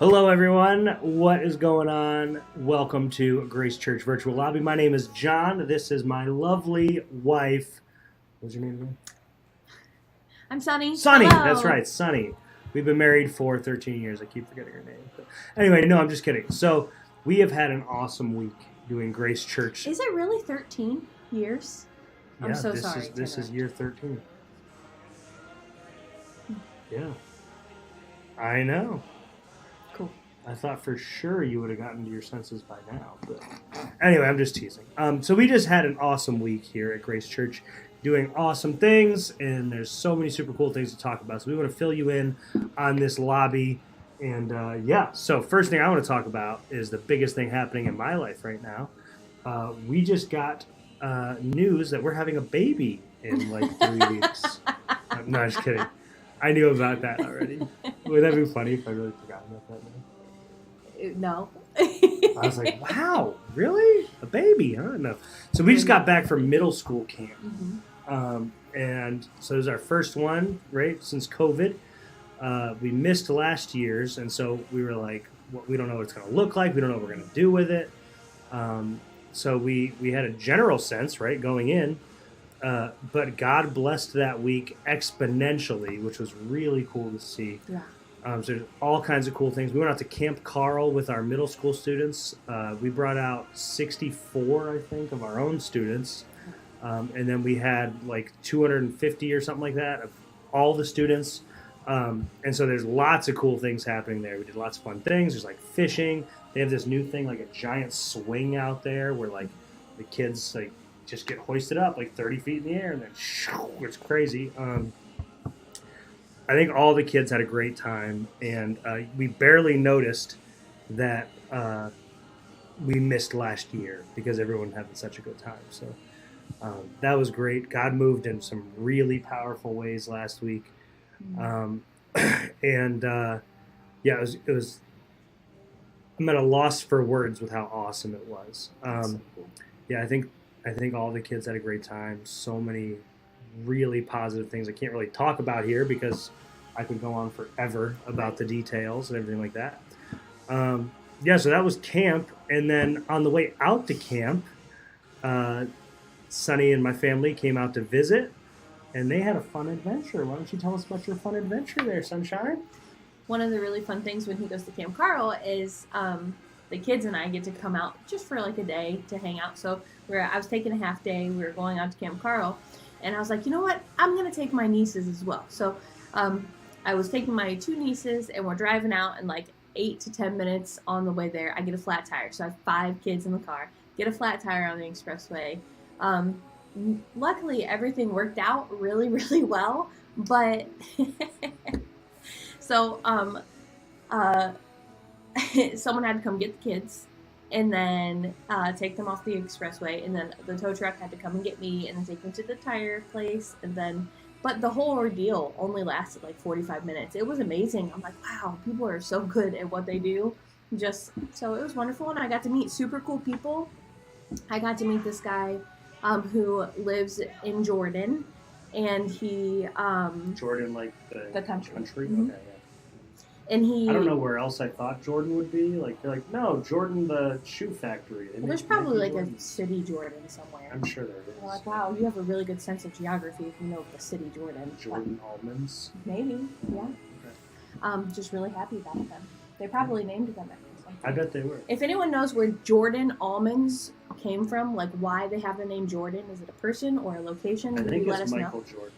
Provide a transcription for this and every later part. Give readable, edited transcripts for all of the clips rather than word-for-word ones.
Hello, everyone. What is going on? Welcome to Grace Church Virtual Lobby. My name is John. This is my lovely wife. What's your name again? I'm Sunny. Sunny. Hello. That's right, Sunny. We've been married for 13 years. I keep forgetting her name. But anyway, no, I'm just kidding. So we have had an awesome week doing Grace Church. Is it really 13 years? Yeah, I'm so sorry. This is year 13. Yeah. I know. Cool. I thought for sure you would have gotten to your senses by now. But anyway, I'm just teasing. So we just had an awesome week here at Grace Church doing awesome things, and there's so many super cool things to talk about. So we want to fill you in on this lobby. And so first thing I want to talk about is the biggest thing happening in my life right now. We just got news that we're having a baby in like 3 weeks. No, just kidding. I knew about that already. Would that be funny if I really forgot about that now? No. I was like, wow, really? A baby, huh? No. So we just got back from middle school camp. Mm-hmm. And so it was our first one, right, since COVID. We missed last year's, and so we were like, we don't know what it's going to look like. We don't know what we're going to do with it. So we had a general sense, right, going in. But God blessed that week exponentially, which was really cool to see. Yeah. So there's all kinds of cool things. We went out to Camp Carl with our middle school students. We brought out 64, I think, of our own students. And then we had like 250 or something like that of all the students. And so there's lots of cool things happening there. We did lots of fun things. There's like fishing. They have this new thing, like a giant swing out there where like the kids like just get hoisted up like 30 feet in the air and then it's crazy. I think all the kids had a great time, and we barely noticed that we missed last year because everyone had such a good time. So that was great. God moved in some really powerful ways last week. It was I'm at a loss for words with how awesome it was. So cool. Yeah, I think all the kids had a great time. So many really positive things I can't really talk about here because I could go on forever about the details and everything like that. So that was camp. And then on the way out to camp, Sunny and my family came out to visit, and they had a fun adventure. Why don't you tell us about your fun adventure there, Sunshine? One of the really fun things when he goes to Camp Carl is the kids and I get to come out just for like a day to hang out. So I was taking a half day. We were going out to Camp Carl, and I was like, you know what? I'm going to take my nieces as well. So I was taking my two nieces, and we're driving out, and like 8 to 10 minutes on the way there, I get a flat tire. So I have 5 kids in the car, get a flat tire on the expressway. Luckily, everything worked out really, really well. But so someone had to come get the kids and then take them off the expressway, and then the tow truck had to come and get me and then take me to the tire place, but the whole ordeal only lasted like 45 minutes. It was amazing. I'm like, wow, people are so good at what they do. So it was wonderful, and I got to meet super cool people. I got to meet this guy who lives in Jordan, and he Jordan, like the country. Mm-hmm. Okay, yeah. And I don't know where else I thought Jordan would be. Like, they're like, no, Jordan, the shoe factory. There's probably like Jordan. A city Jordan somewhere. I'm sure there is. We're like, wow, you have a really good sense of geography if you know the city Jordan. Jordan almonds? Maybe, yeah. Okay. Just really happy about them. They probably named them after something. I bet they were. If anyone knows where Jordan almonds came from, like why they have the name Jordan, is it a person or a location? I think let it's us Michael know? Jordan.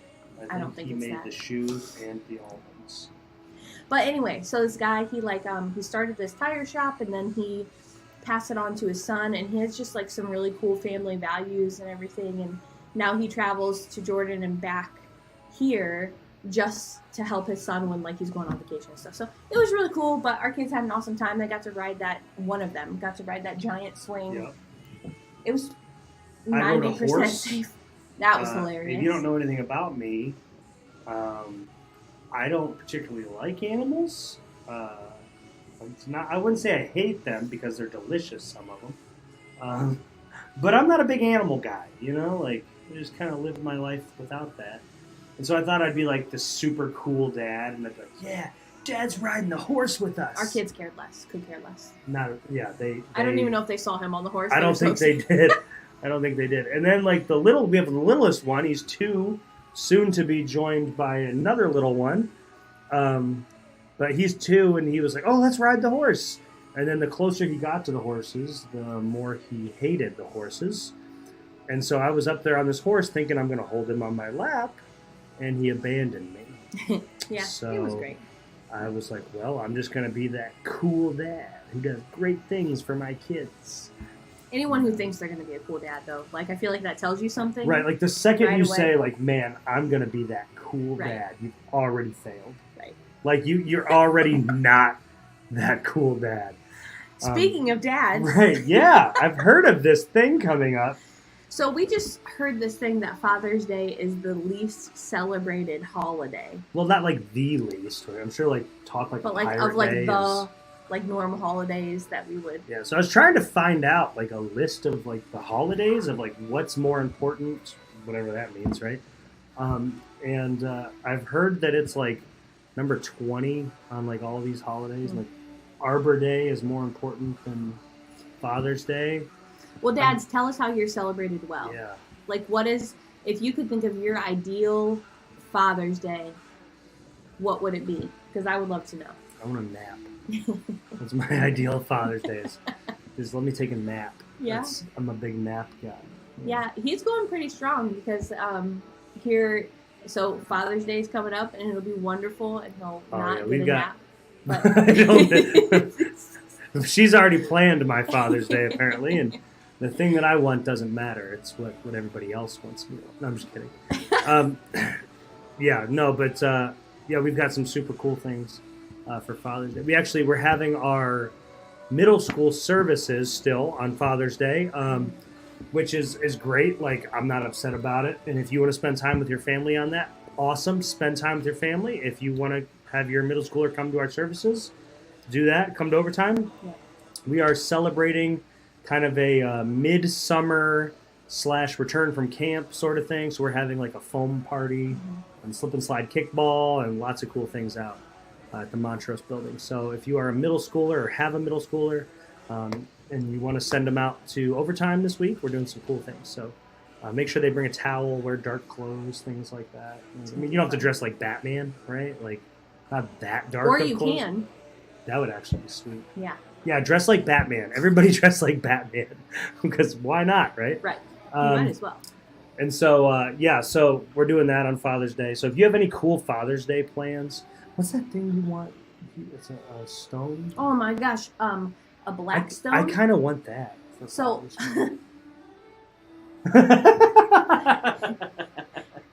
I don't think he it's made that. The shoes and the almonds. But anyway, so this guy, he started this tire shop, and then he passed it on to his son, and he has just like some really cool family values and everything, and now he travels to Jordan and back here just to help his son when like he's going on vacation and stuff. So it was really cool, but our kids had an awesome time. They got to ride one of them got to ride that giant swing. Yep. It was 90% safe. That was hilarious. If you don't know anything about me, I don't particularly like animals. I wouldn't say I hate them because they're delicious, some of them. But I'm not a big animal guy, like I just kind of live my life without that. And so I thought I'd be like the super cool dad, and I'd be like, Dad's riding the horse with us. Our kids cared less. Could care less. They I don't even know if they saw him on the horse. I don't think they did. I don't think they did. And then like we have the littlest one. He's 2, soon to be joined by another little one. But he's 2, and he was like, "Oh, let's ride the horse." And then the closer he got to the horses, the more he hated the horses. And so I was up there on this horse thinking I'm going to hold him on my lap, and he abandoned me. Yeah, so it was great. I was like, well, I'm just going to be that cool dad who does great things for my kids. Anyone who thinks they're going to be a cool dad, though, like, I feel like that tells you something. Right, like the second right you away. say, like, man, I'm going to be that cool Right. dad, you've already failed. Right. Like, you're already not that cool dad. Speaking of dads. Right, yeah. I've heard of this thing coming up. So we just heard this thing that Father's Day is the least celebrated holiday. Well, not like the least. I'm sure, like, talk like But like Pirate of like Day the is- like normal holidays that we would. Yeah, so I was trying to find out, like, a list of, like, the holidays of, like, what's more important, whatever that means, right? And I've heard that it's, like, number 20 on, like, all these holidays. Like, Arbor Day is more important than Father's Day. Well, dads, tell us how you're celebrated well. Yeah. Like, what is, if you could think of your ideal Father's Day, what would it be? Because I would love to know. I want a nap. That's my ideal Father's Day is let me take a nap. Yeah. I'm a big nap guy. Yeah, he's going pretty strong because here, so Father's Day is coming up and it'll be wonderful and he'll not get a nap. But She's already planned my Father's Day apparently, and the thing that I want doesn't matter. It's what everybody else wants me to. No, I'm just kidding. Yeah, we've got some super cool things for Father's Day. We're having our middle school services still on Father's Day, which is great. Like, I'm not upset about it. And if you want to spend time with your family on that, awesome. Spend time with your family. If you want to have your middle schooler come to our services, do that. Come to overtime. Yeah. We are celebrating kind of a midsummer / return from camp sort of thing. So we're having like a foam party and slip and slide kickball and lots of cool things out at the Montrose building. So if you are a middle schooler or have a middle schooler and you want to send them out to overtime this week, we're doing some cool things. So make sure they bring a towel, wear dark clothes, things like that. I mean, you don't have to dress like Batman, right? Like, not that dark or of you clothes. can. That would actually be sweet. Yeah. Yeah, dress like Batman. Everybody dress like Batman. Because why not, right? Right. You might as well. And so, so we're doing that on Father's Day. So if you have any cool Father's Day plans, what's that thing you want? It's a stone? Oh my gosh, a black stone. I kind of want that. For So,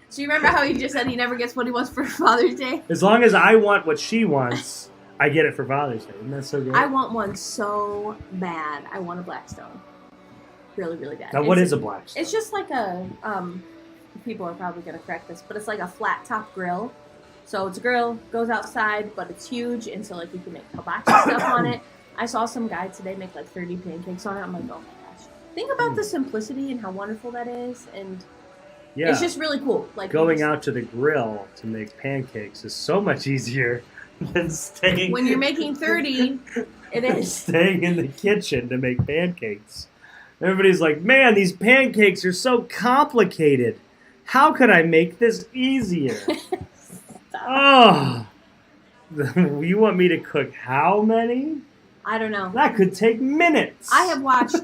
so you remember how he just said he never gets what he wants for Father's Day? As long as I want what she wants, I get it for Father's Day. Isn't that so good? I want one so bad. I want a black stone. Really, really bad. Now, what is a black stone? It's just like a, people are probably going to correct this, but it's like a flat top grill. So it's a grill, goes outside, but it's huge, and so like you can make hibachi stuff on it. I saw some guy today make like 30 pancakes on it. I'm like, oh my gosh. Think about the simplicity and how wonderful that is, and it's just really cool. Like going out to the grill to make pancakes is so much easier than staying. When you're making 30, it is. Staying in the kitchen to make pancakes. Everybody's like, man, these pancakes are so complicated. How could I make this easier? Oh, you want me to cook how many? I don't know. That could take minutes. I have watched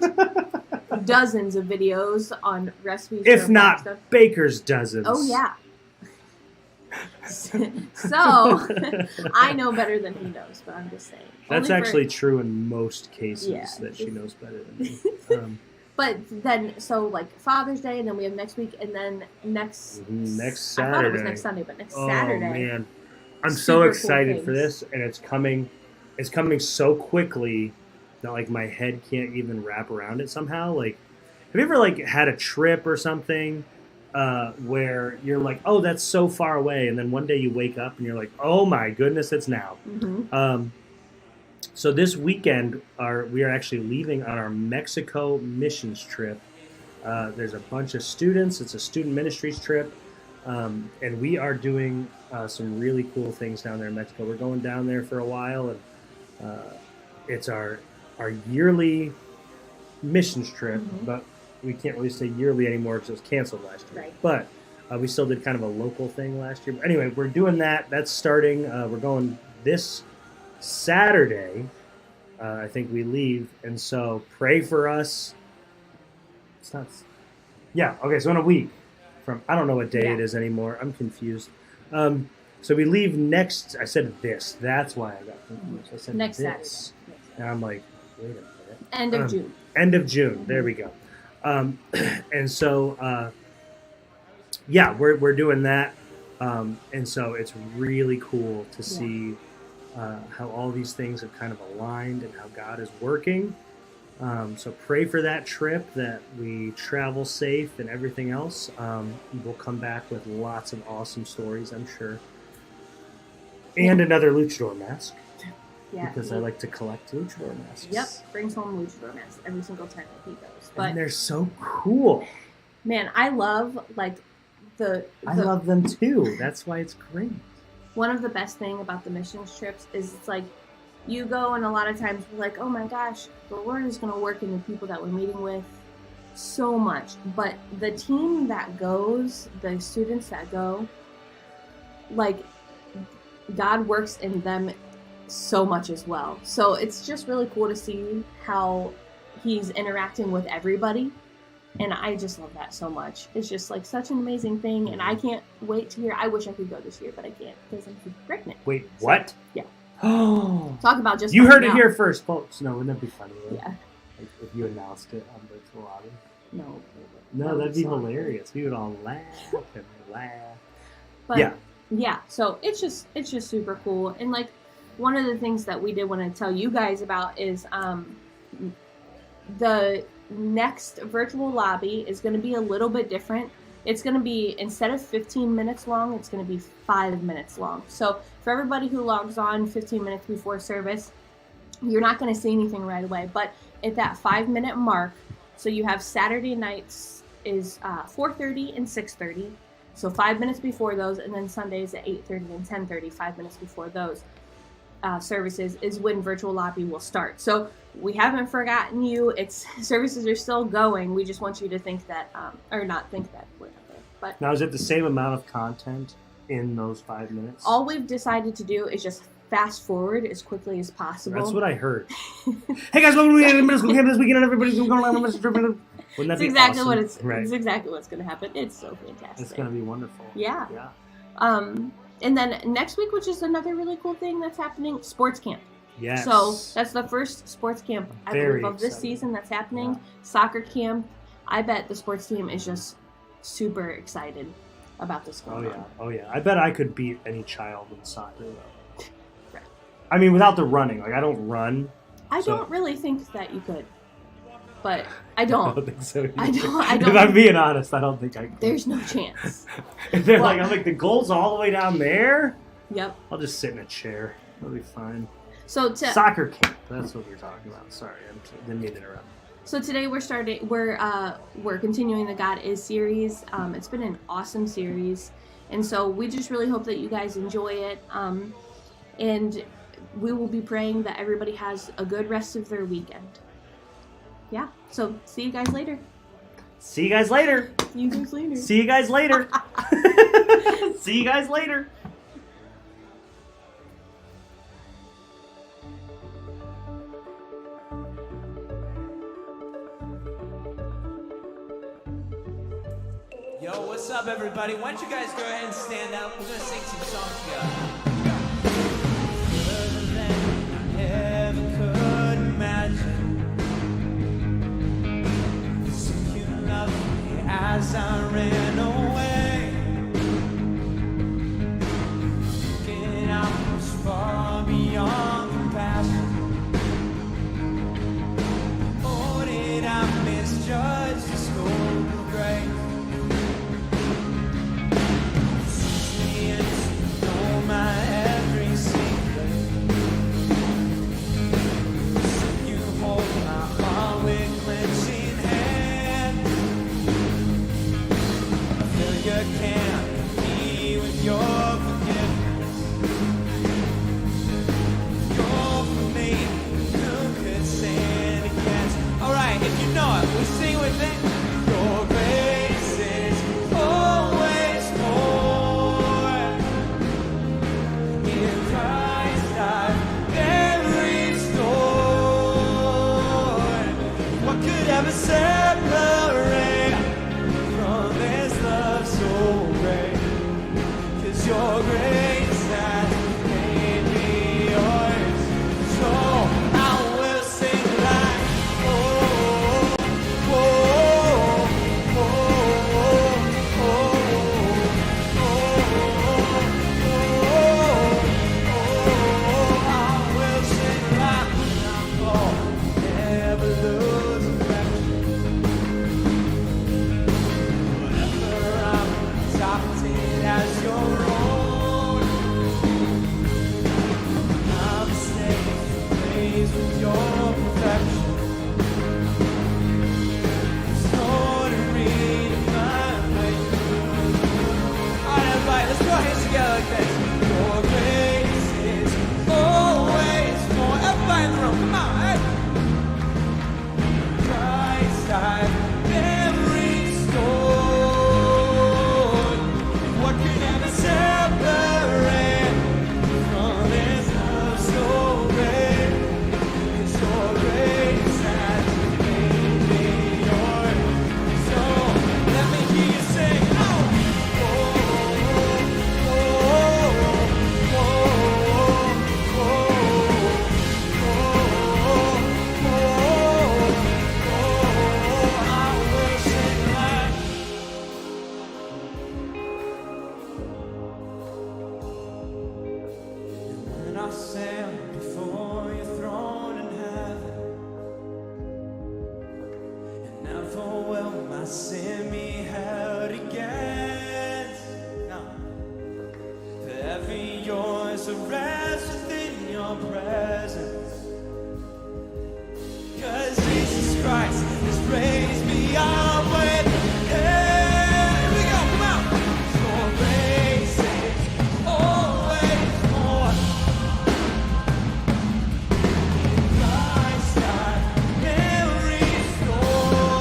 dozens of videos on recipes. If for not stuff. baker's dozens. Oh, yeah. So, I know better than he knows, but I'm just saying. That's Only actually true in most cases, Yeah. that she knows better than me. But then, so like Father's Day, and then we have next week, and then next Next I thought it was Saturday. next Sunday, but next Oh, Saturday. man. I'm Super so cool excited for things. this, and it's coming so quickly that like my head can't even wrap around it somehow. Like, have you ever like had a trip or something where you're like, oh, that's so far away, and then one day you wake up and you're like, oh my goodness, it's now. Mm-hmm. So this weekend, we are actually leaving on our Mexico missions trip. There's a bunch of students. It's a student ministries trip. And we are doing some really cool things down there in Mexico. We're going down there for a while, and it's our yearly missions trip, but we can't really say yearly anymore because it was canceled last year. Right. But we still did kind of a local thing last year. But anyway, we're doing that. That's starting. We're going this Saturday. I think we leave, and so pray for us. It's not. Yeah. Okay. So in a week from, I don't know what day it is anymore. I'm confused. So we leave next. I said this. That's why I got confused. I said next this. Saturday. And I'm like, wait a minute. End of June. End of June. There we go. And so, yeah, we're doing that. And so it's really cool to see how all these things have kind of aligned and how God is working. So pray for that trip, that we travel safe and everything else. We'll come back with lots of awesome stories, I'm sure. And another luchador mask. Yeah, because I like to collect luchador masks. Yep, brings home luchador masks every single time that he goes. But and they're so cool. Man, I love I love them too. That's why it's great. One of the best thing about the missions trips is it's like you go, and a lot of times we're like, oh my gosh, the Lord is going to work in the people that we're meeting with so much. But the team that goes, the students that go, like God works in them so much as well. So it's just really cool to see how he's interacting with everybody. And I just love that so much. It's just like such an amazing thing. And I can't wait to hear. I wish I could go this year, but I can't because I'm pregnant. Wait, what? Yeah. Oh. Talk about just. You heard it here first, folks. No, wouldn't that be funny? Right? Yeah. Like if you announced it on virtual lobby. No, that'd be hilarious. We would all laugh and laugh. But yeah. So it's just super cool. And like one of the things that we did want to tell you guys about is the next virtual lobby is going to be a little bit different. It's going to be, instead of 15 minutes long, it's going to be 5 minutes long. So for everybody who logs on 15 minutes before service, you're not going to see anything right away. But at that 5 minute mark, so you have Saturday nights is 4:30 and 6:30. So 5 minutes before those, and then Sundays at 8:30 and 10:30, 5 minutes before those services is when virtual lobby will start. So we haven't forgotten you. It's services are still going. We just want you to think that, or not think that we're not there. But now, is it the same amount of content in those 5 minutes? All we've decided to do is just fast forward as quickly as possible. That's what I heard. Hey guys, welcome to the middle school campus this weekend. Everybody's going on a trip. Wouldn't that be exactly awesome? What it's right. It's exactly what's going to happen. It's so fantastic. It's going to be wonderful. Yeah. And then next week, which is another really cool thing that's happening, sports camp. Yes. So that's the first sports camp I believe of this season that's happening. Yeah. Soccer camp. I bet the sports team is just super excited about this going on. Oh yeah. I bet I could beat any child in soccer though. Right. I mean, without the running. Like I don't run. I don't really think that you could. But I don't. I don't think so. I don't. If I'm being honest, I don't think I could. There's no chance. I'm like, the goal's all the way down there? Yep. I'll just sit in a chair. That'll be fine. So soccer camp. That's what we're talking about. Sorry, I didn't mean to interrupt. So today we're continuing the God Is series. It's been an awesome series. And so we just really hope that you guys enjoy it. And we will be praying that everybody has a good rest of their weekend. Yeah, so see you guys later. See you guys later. See you guys later. See you guys later. See you guys later. Yo, what's up, everybody? Why don't you guys go ahead and stand up? We're going to sing some songs together. Further than I ever could imagine. As I ran away, getting out was far beyond compassion. Oh, did I misjudge the scope of grace? Sees me and you know my every secret. So you hold my heart with clenching hands. your grace that made me yours. So I will sing like, oh, oh, oh, oh, oh, oh, oh, I will sing like, oh, never lose affection. Whenever I'm adopted as your own, I'm safe to praise with your perfection. There's no one to redefine my truth. All right, everybody, let's put our hands together like this. Your grace is always more. Everybody in the room, come on, hey. Christ, I've been restored. What could ever separate from His love so great? It's your grace that made me yours. So let me hear you sing. Oh, oh, oh, oh, oh, oh, I will sing like. When I stand before your throne in heaven, and never will my sin be held against. No. Forever yours to rest within your presence. 'Cause Jesus Christ has raised me up with Here we go, come on. Your grace is always more. In Christ I've been restored.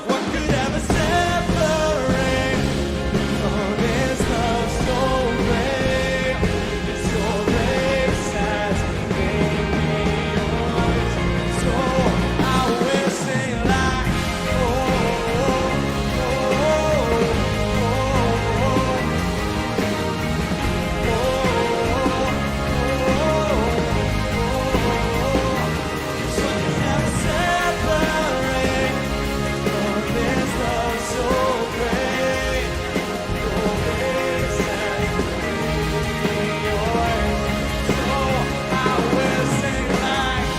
What could ever separate from His love so great? It's your grace that's made me yours. So I will sing like, oh, oh, oh, so you never separate from His love so great. Your grace has made me yours. So I will sing like.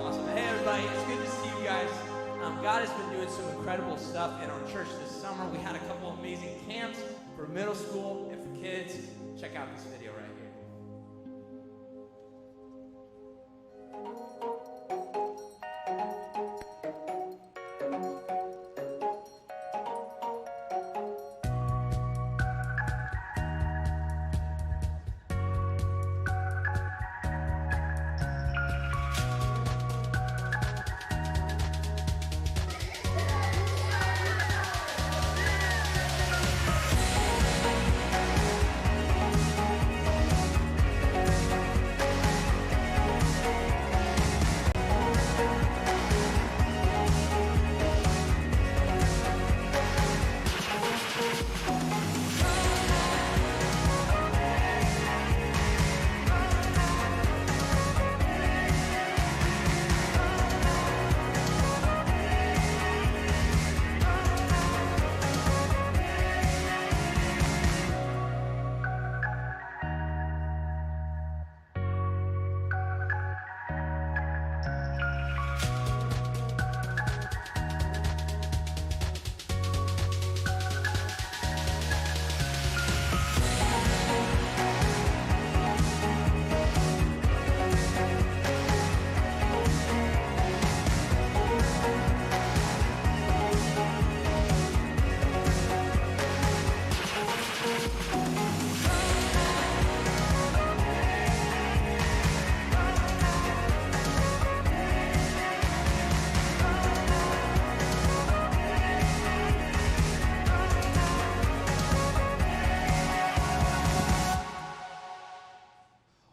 Awesome. Hey, everybody, it's good to see you guys. God has been doing some incredible stuff in our church this summer. We had a couple of amazing camps for middle school and for kids. Check out this video right here.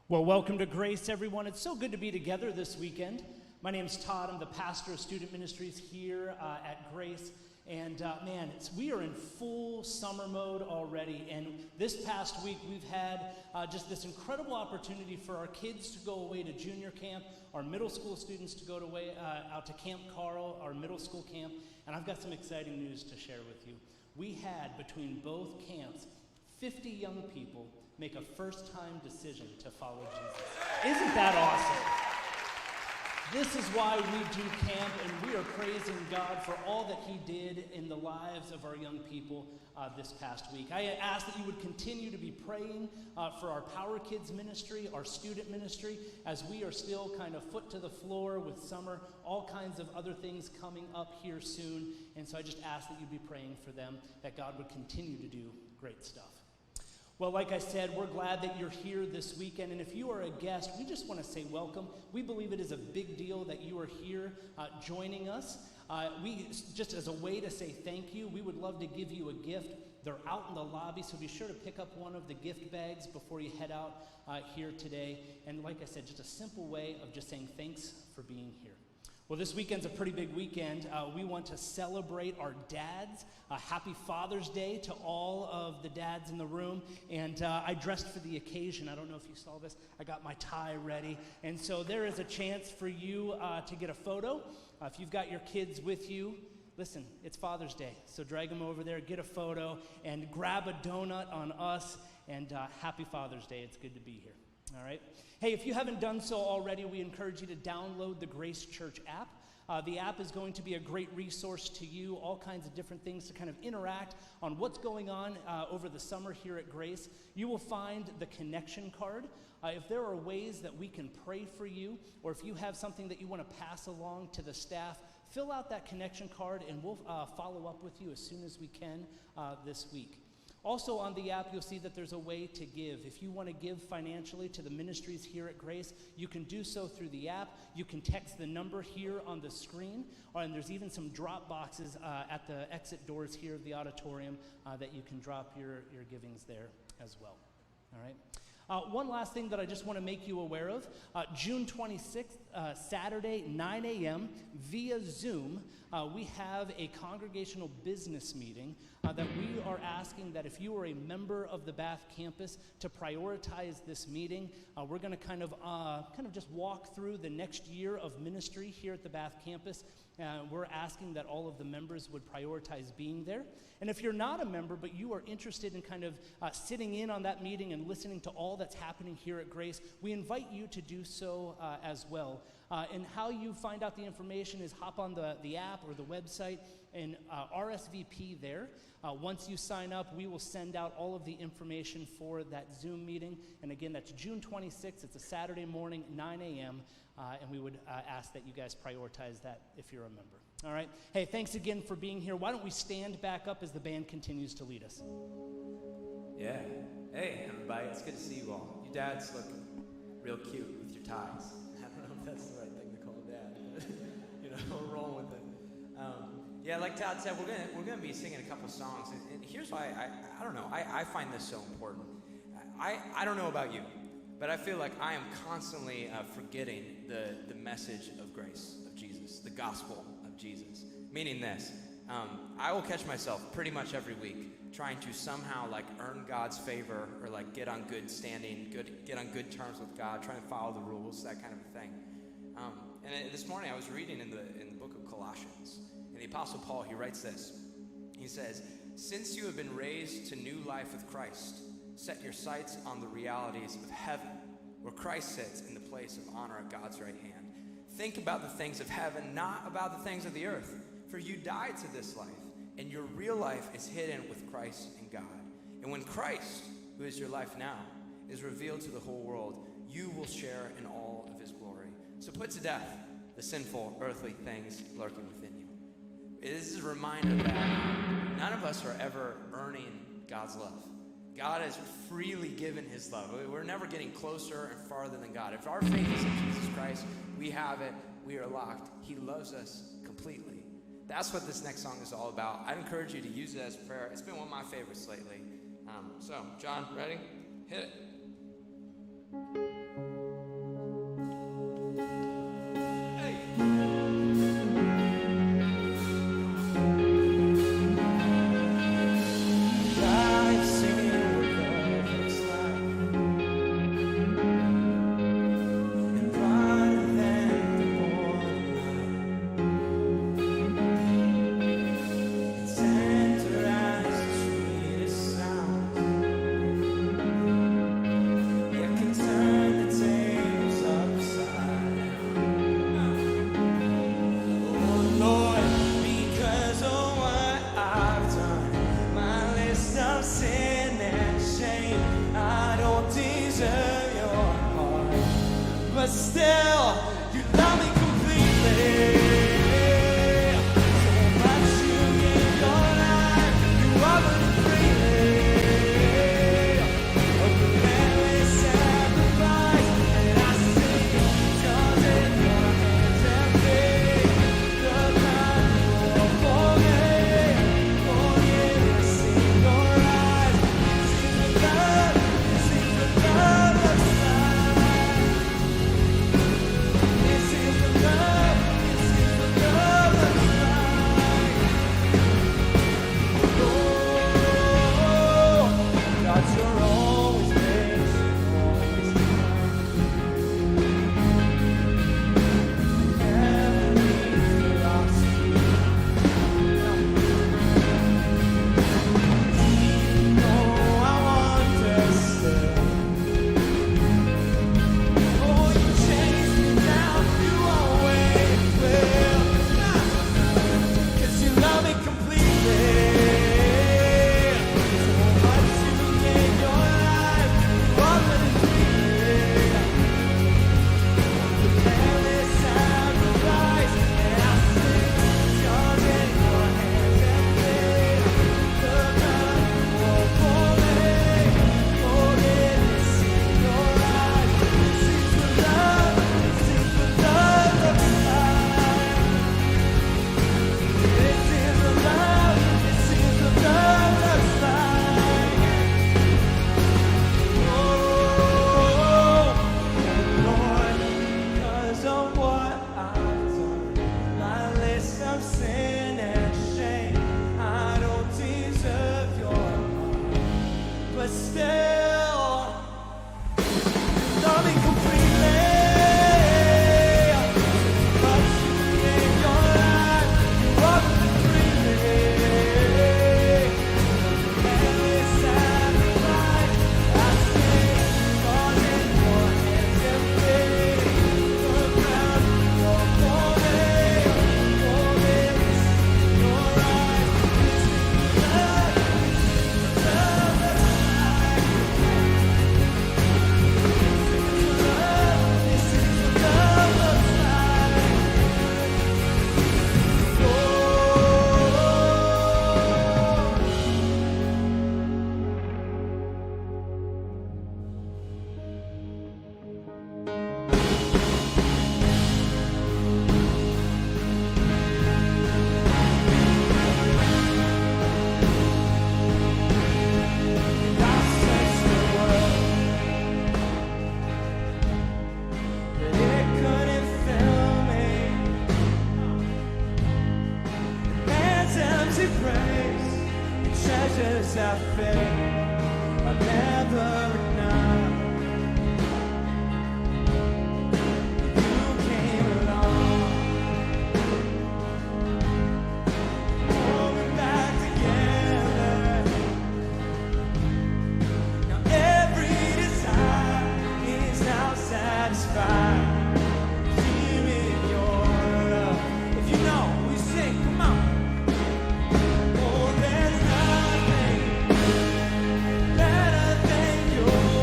Well, welcome to Grace, everyone. It's so good to be together this weekend. My name's Todd. I'm the pastor of student ministries here at Grace. And man, we are in full summer mode already. And this past week, we've had just this incredible opportunity for our kids to go away to junior camp, our middle school students to go out to Camp Carl, our middle school camp. And I've got some exciting news to share with you. We had, between both camps, 50 young people make a first-time decision to follow Jesus. Isn't that awesome? This is why we do camp, and we are praising God for all that He did in the lives of our young people this past week. I ask that you would continue to be praying for our Power Kids ministry, our student ministry, as we are still kind of foot to the floor with summer, all kinds of other things coming up here soon. And so I just ask that you be praying for them, that God would continue to do great stuff. Well, like I said, we're glad that you're here this weekend, and if you are a guest, we just want to say welcome. We believe it is a big deal that you are here joining us. We just as a way to say thank you, we would love to give you a gift. They're out in the lobby, so be sure to pick up one of the gift bags before you head out here today. And like I said, just a simple way of just saying thanks for being here. Well, this weekend's a pretty big weekend. We want to celebrate our dads. Happy Father's Day to all of the dads in the room. And I dressed for the occasion. I don't know if you saw this. I got my tie ready. And so there is a chance for you to get a photo. If you've got your kids with you, listen, it's Father's Day. So drag them over there, get a photo, and grab a donut on us. And happy Father's Day. It's good to be here. All right. Hey, if you haven't done so already, we encourage you to download the Grace Church app. The app is going to be a great resource to you, all kinds of different things to kind of interact on what's going on over the summer here at Grace. You will find the connection card. If there are ways that we can pray for you, or if you have something that you want to pass along to the staff, fill out that connection card and we'll follow up with you as soon as we can this week. Also on the app, you'll see that there's a way to give. If you want to give financially to the ministries here at Grace, you can do so through the app. You can text the number here on the screen, and there's even some drop boxes at the exit doors here of the auditorium that you can drop your givings there as well. All right. One last thing that I just want to make you aware of, June 26th, Saturday, 9 a.m., via Zoom, we have a congregational business meeting that we are asking that if you are a member of the Bath campus to prioritize this meeting. We're going to kind of just walk through the next year of ministry here at the Bath campus. We're asking that all of the members would prioritize being there. And if you're not a member, but you are interested in kind of sitting in on that meeting and listening to all that's happening here at Grace, we invite you to do so as well. And how you find out the information is hop on the app or the website and RSVP there. Once you sign up, we will send out all of the information for that Zoom meeting. And again, that's June 26th. It's a Saturday morning, 9 a.m. And we would ask that you guys prioritize that if you're a member. All right. Hey, thanks again for being here. Why don't we stand back up as the band continues to lead us? Yeah. Hey, everybody. It's good to see you all. You dads look real cute with your ties. I don't know if that's the right thing to call a dad, but we're rolling with it. Yeah, like Todd said, we're gonna be singing a couple songs, and here's why I don't know. I find this so important. I don't know about you, but I feel like I am constantly forgetting the message of grace of Jesus, the gospel of Jesus. Meaning this. I will catch myself pretty much every week trying to somehow earn God's favor or get on good standing, get on good terms with God, trying to follow the rules, that kind of a thing. And this morning I was reading in the book of Colossians, and the Apostle Paul, he writes this. He says, "Since you have been raised to new life with Christ, set your sights on the realities of heaven, where Christ sits in the place of honor at God's right hand. Think about the things of heaven, not about the things of the earth. For you died to this life, and your real life is hidden with Christ in God. And when Christ, who is your life now, is revealed to the whole world, you will share in all of his glory. So put to death the sinful earthly things lurking within you." This is a reminder that none of us are ever earning God's love. God has freely given his love. We're never getting closer and farther than God. If our faith is in Jesus Christ, we have it, we are locked. He loves us completely. That's what this next song is all about. I'd encourage you to use it as prayer. It's been one of my favorites lately. So, John, ready? Hit it. Hey! just have faith. I'll never enough. You came along, holding back together. Now every desire is now satisfied. Here in your love. If you know, we sing, come on. Oh, there's nothing better than your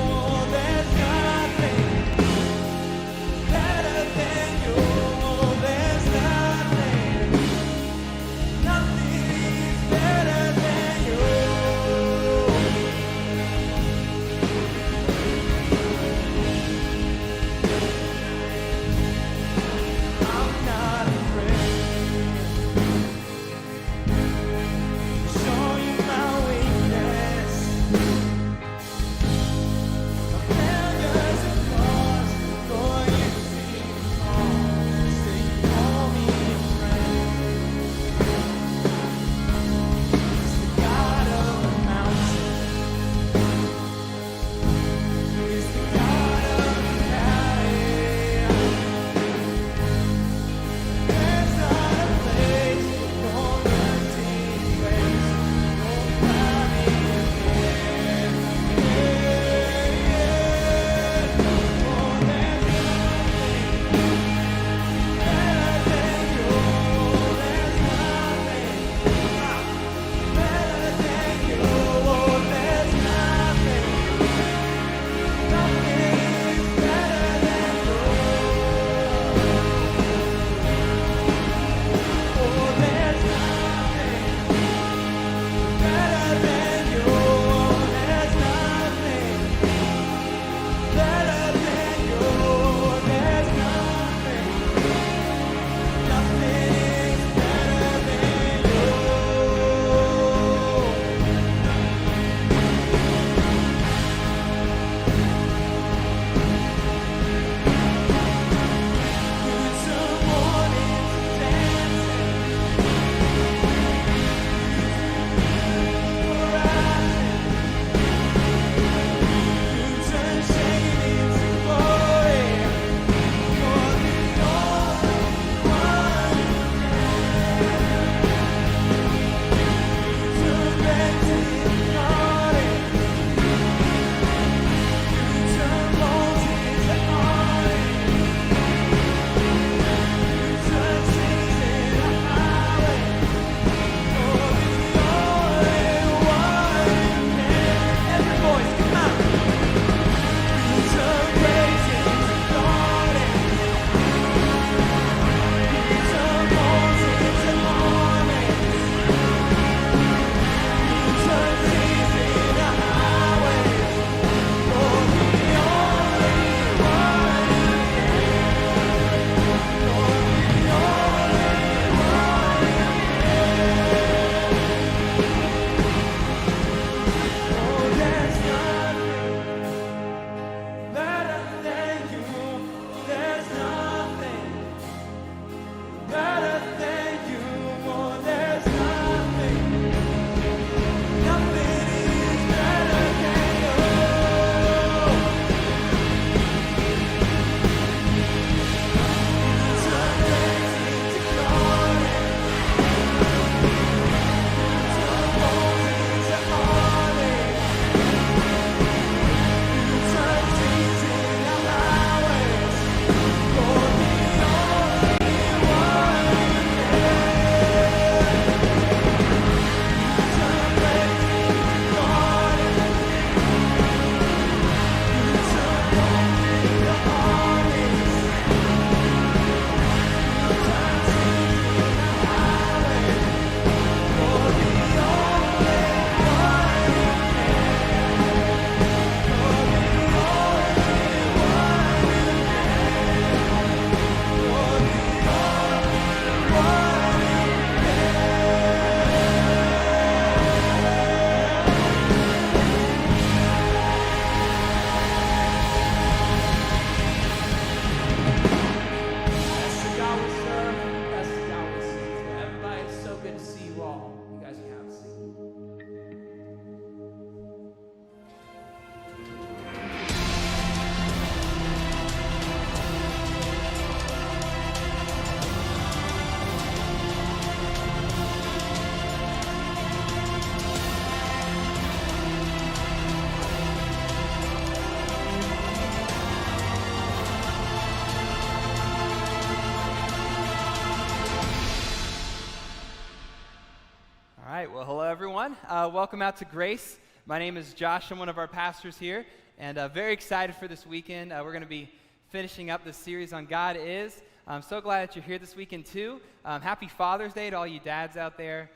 All right, well, hello, everyone. Welcome out to Grace. My name is Josh. I'm one of our pastors here, and very excited for this weekend. We're going to be finishing up this series on God Is. I'm so glad that you're here this weekend, too. Happy Father's Day to all you dads out there.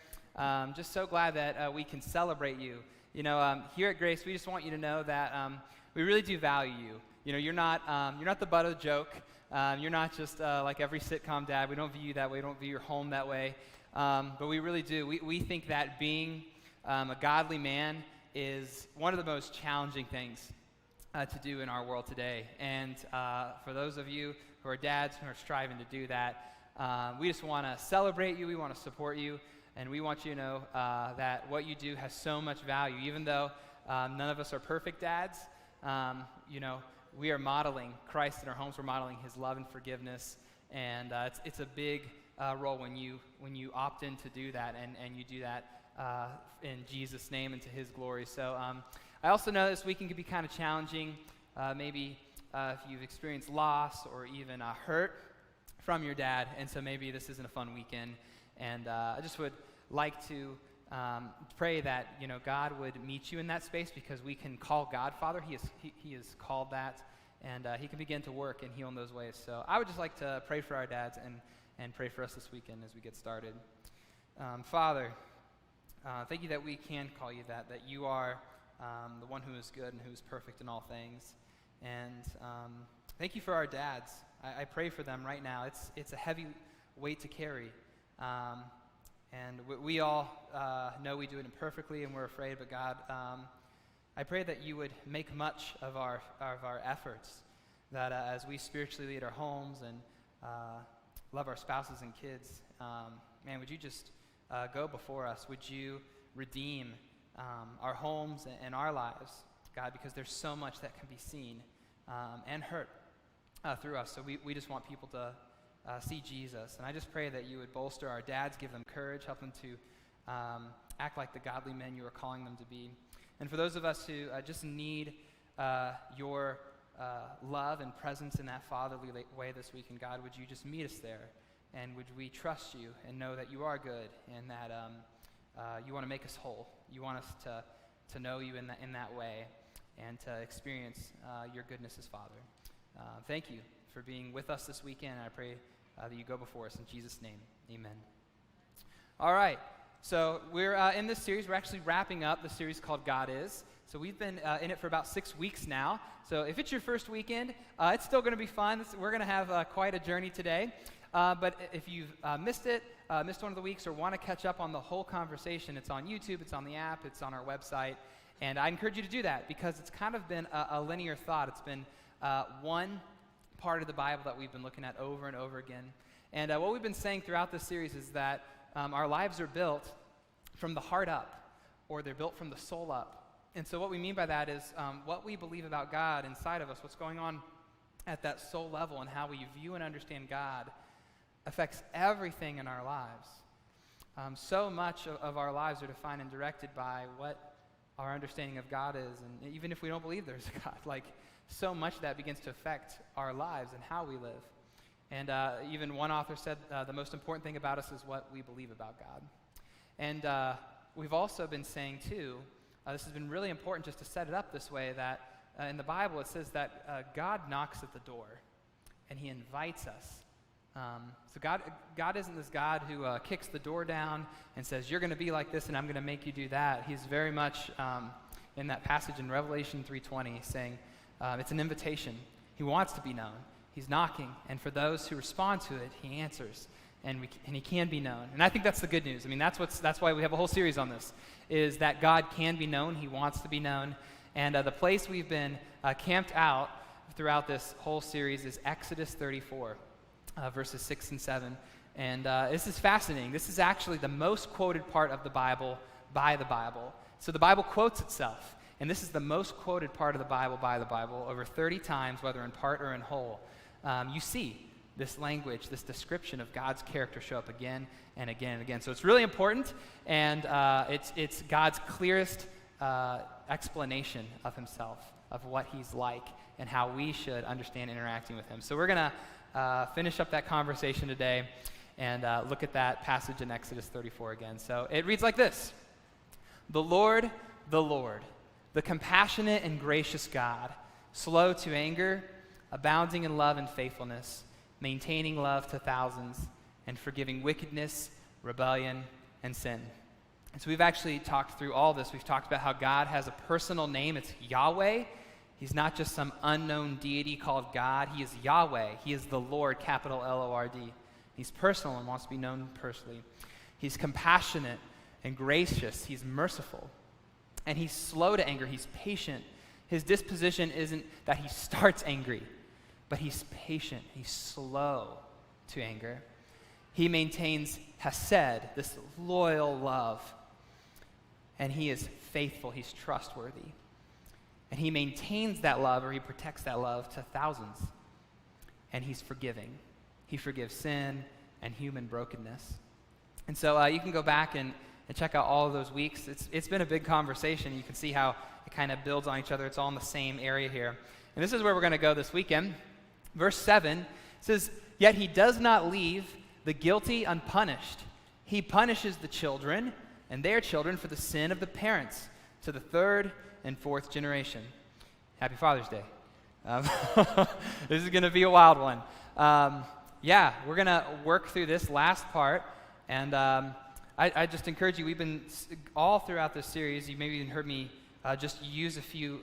Just so glad that we can celebrate you. You know, here at Grace, we just want you to know that we really do value you. You know, you're not the butt of the joke. You're not just like every sitcom dad. We don't view you that way. We don't view your home that way. But we really do. We think that being a godly man is one of the most challenging things to do in our world today. And for those of you who are dads who are striving to do that, we just want to celebrate you. We want to support you. And we want you to know that what you do has so much value. Even though none of us are perfect dads, you know, we are modeling Christ in our homes. We're modeling his love and forgiveness. And it's a big role when you opt in to do that and you do that in Jesus' name and to his glory. So I also know this weekend can be kind of challenging. Maybe if you've experienced loss or even hurt from your dad, and so maybe this isn't a fun weekend. And I just would like to pray that, you know, God would meet you in that space, because we can call God Father. He is called that, and he can begin to work and heal in those ways. So I would just like to pray for our dads and pray for us this weekend as we get started. Father, thank you that we can call you that you are the one who is good and who is perfect in all things. And thank you for our dads. I pray for them right now. It's a heavy weight to carry. And we all know we do it imperfectly and we're afraid, but God, I pray that you would make much of our efforts, that as we spiritually lead our homes and love our spouses and kids, man, would you just go before us? Would you redeem our homes and our lives, God, because there's so much that can be seen and hurt through us. So we just want people to see Jesus. And I just pray that you would bolster our dads, give them courage, help them to act like the godly men you are calling them to be. And for those of us who just need your love and presence in that fatherly way this week, and God, would you just meet us there? And would we trust you and know that you are good and that you want to make us whole? You want us to know you in that way and to experience your goodness as Father. Thank you for being with us this weekend, and I pray that you go before us in Jesus' name. Amen. All right. So we're in this series. We're actually wrapping up the series called God Is. So we've been in it for about 6 weeks now. So if it's your first weekend, it's still going to be fun. We're going to have quite a journey today. But if you've missed one of the weeks, or want to catch up on the whole conversation, it's on YouTube, it's on the app, it's on our website. And I encourage you to do that, because it's kind of been a linear thought. It's been one part of the Bible that we've been looking at over and over again. And what we've been saying throughout this series is that our lives are built from the heart up, or they're built from the soul up. And so what we mean by that is what we believe about God inside of us, what's going on at that soul level, and how we view and understand God affects everything in our lives. So much of our lives are defined and directed by what our understanding of God is. And even if we don't believe there's a God, like, so much of that begins to affect our lives and how we live. And even one author said the most important thing about us is what we believe about God. And we've also been saying, too, this has been really important just to set it up this way, that in the Bible it says that God knocks at the door and he invites us. So God isn't this God who kicks the door down and says, you're going to be like this and I'm going to make you do that. He's very much in that passage in Revelation 3:20 saying it's an invitation. He wants to be known. He's knocking, and for those who respond to it, he answers, and he can be known. And I think that's the good news. I mean, that's why we have a whole series on this, is that God can be known. He wants to be known. And the place we've been camped out throughout this whole series is Exodus 34, verses 6 and 7. And this is fascinating. This is actually the most quoted part of the Bible by the Bible. So the Bible quotes itself, and this is the most quoted part of the Bible by the Bible, over 30 times, whether in part or in whole. You see this language, this description of God's character show up again and again and again. So it's really important, and it's God's clearest explanation of himself, of what he's like, and how we should understand interacting with him. So we're going to finish up that conversation today. and look at that passage in Exodus 34 again. So it reads like this: the Lord, the compassionate and gracious God, slow to anger, abounding in love and faithfulness, maintaining love to thousands, and forgiving wickedness, rebellion, and sin. And so we've actually talked through all this. We've talked about how God has a personal name. It's Yahweh. He's not just some unknown deity called God. He is Yahweh. He is the Lord, capital L-O-R-D. He's personal and wants to be known personally. He's compassionate and gracious. He's merciful. And he's slow to anger. He's patient. His disposition isn't that he starts angry, but he's patient. He's slow to anger. He maintains hesed, this loyal love. And he is faithful. He's trustworthy. And he maintains that love, or he protects that love, to thousands. And he's forgiving. He forgives sin and human brokenness. And so you can go back and check out all of those weeks. It's been a big conversation. You can see how it kind of builds on each other. It's all in the same area here. And this is where we're going to go this weekend. Verse 7 says, "Yet he does not leave the guilty unpunished. He punishes the children and their children for the sin of the parents to the third and fourth generation." Happy Father's Day. This is going to be a wild one. We're going to work through this last part. And I just encourage you, we've been all throughout this series, you maybe even heard me just use a few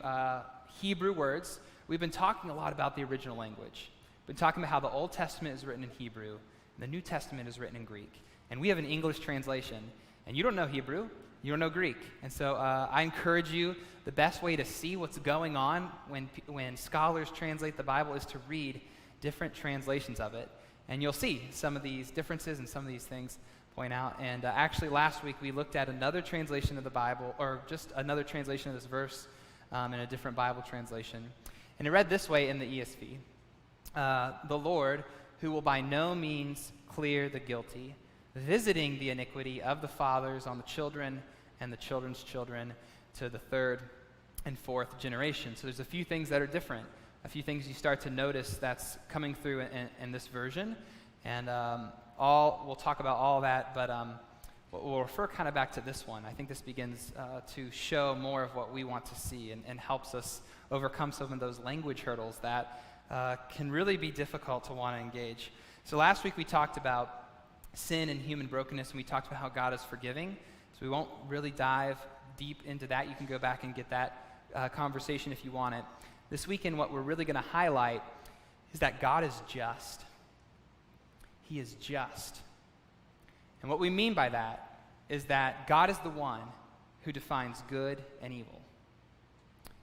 Hebrew words. We've been talking a lot about the original language. We've been talking about how the Old Testament is written in Hebrew, and the New Testament is written in Greek. And we have an English translation. And you don't know Hebrew, you don't know Greek. And so I encourage you, the best way to see what's going on when scholars translate the Bible is to read different translations of it. And you'll see some of these differences and some of these things point out. And actually last week we looked at another translation of the Bible, or just another translation of this verse in a different Bible translation. And it read this way in the ESV: "The Lord, who will by no means clear the guilty, visiting the iniquity of the fathers on the children and the children's children to the third and fourth generation." So there's a few things that are different, a few things you start to notice that's coming through in this version. And we'll talk about all that, but we'll refer kind of back to this one. I think this begins to show more of what we want to see and helps us overcome some of those language hurdles that can really be difficult to want to engage. So last week we talked about sin and human brokenness, and we talked about how God is forgiving. So we won't really dive deep into that. You can go back and get that conversation if you want it. This weekend, what we're really going to highlight is that God is just. He is just. And what we mean by that is that God is the one who defines good and evil.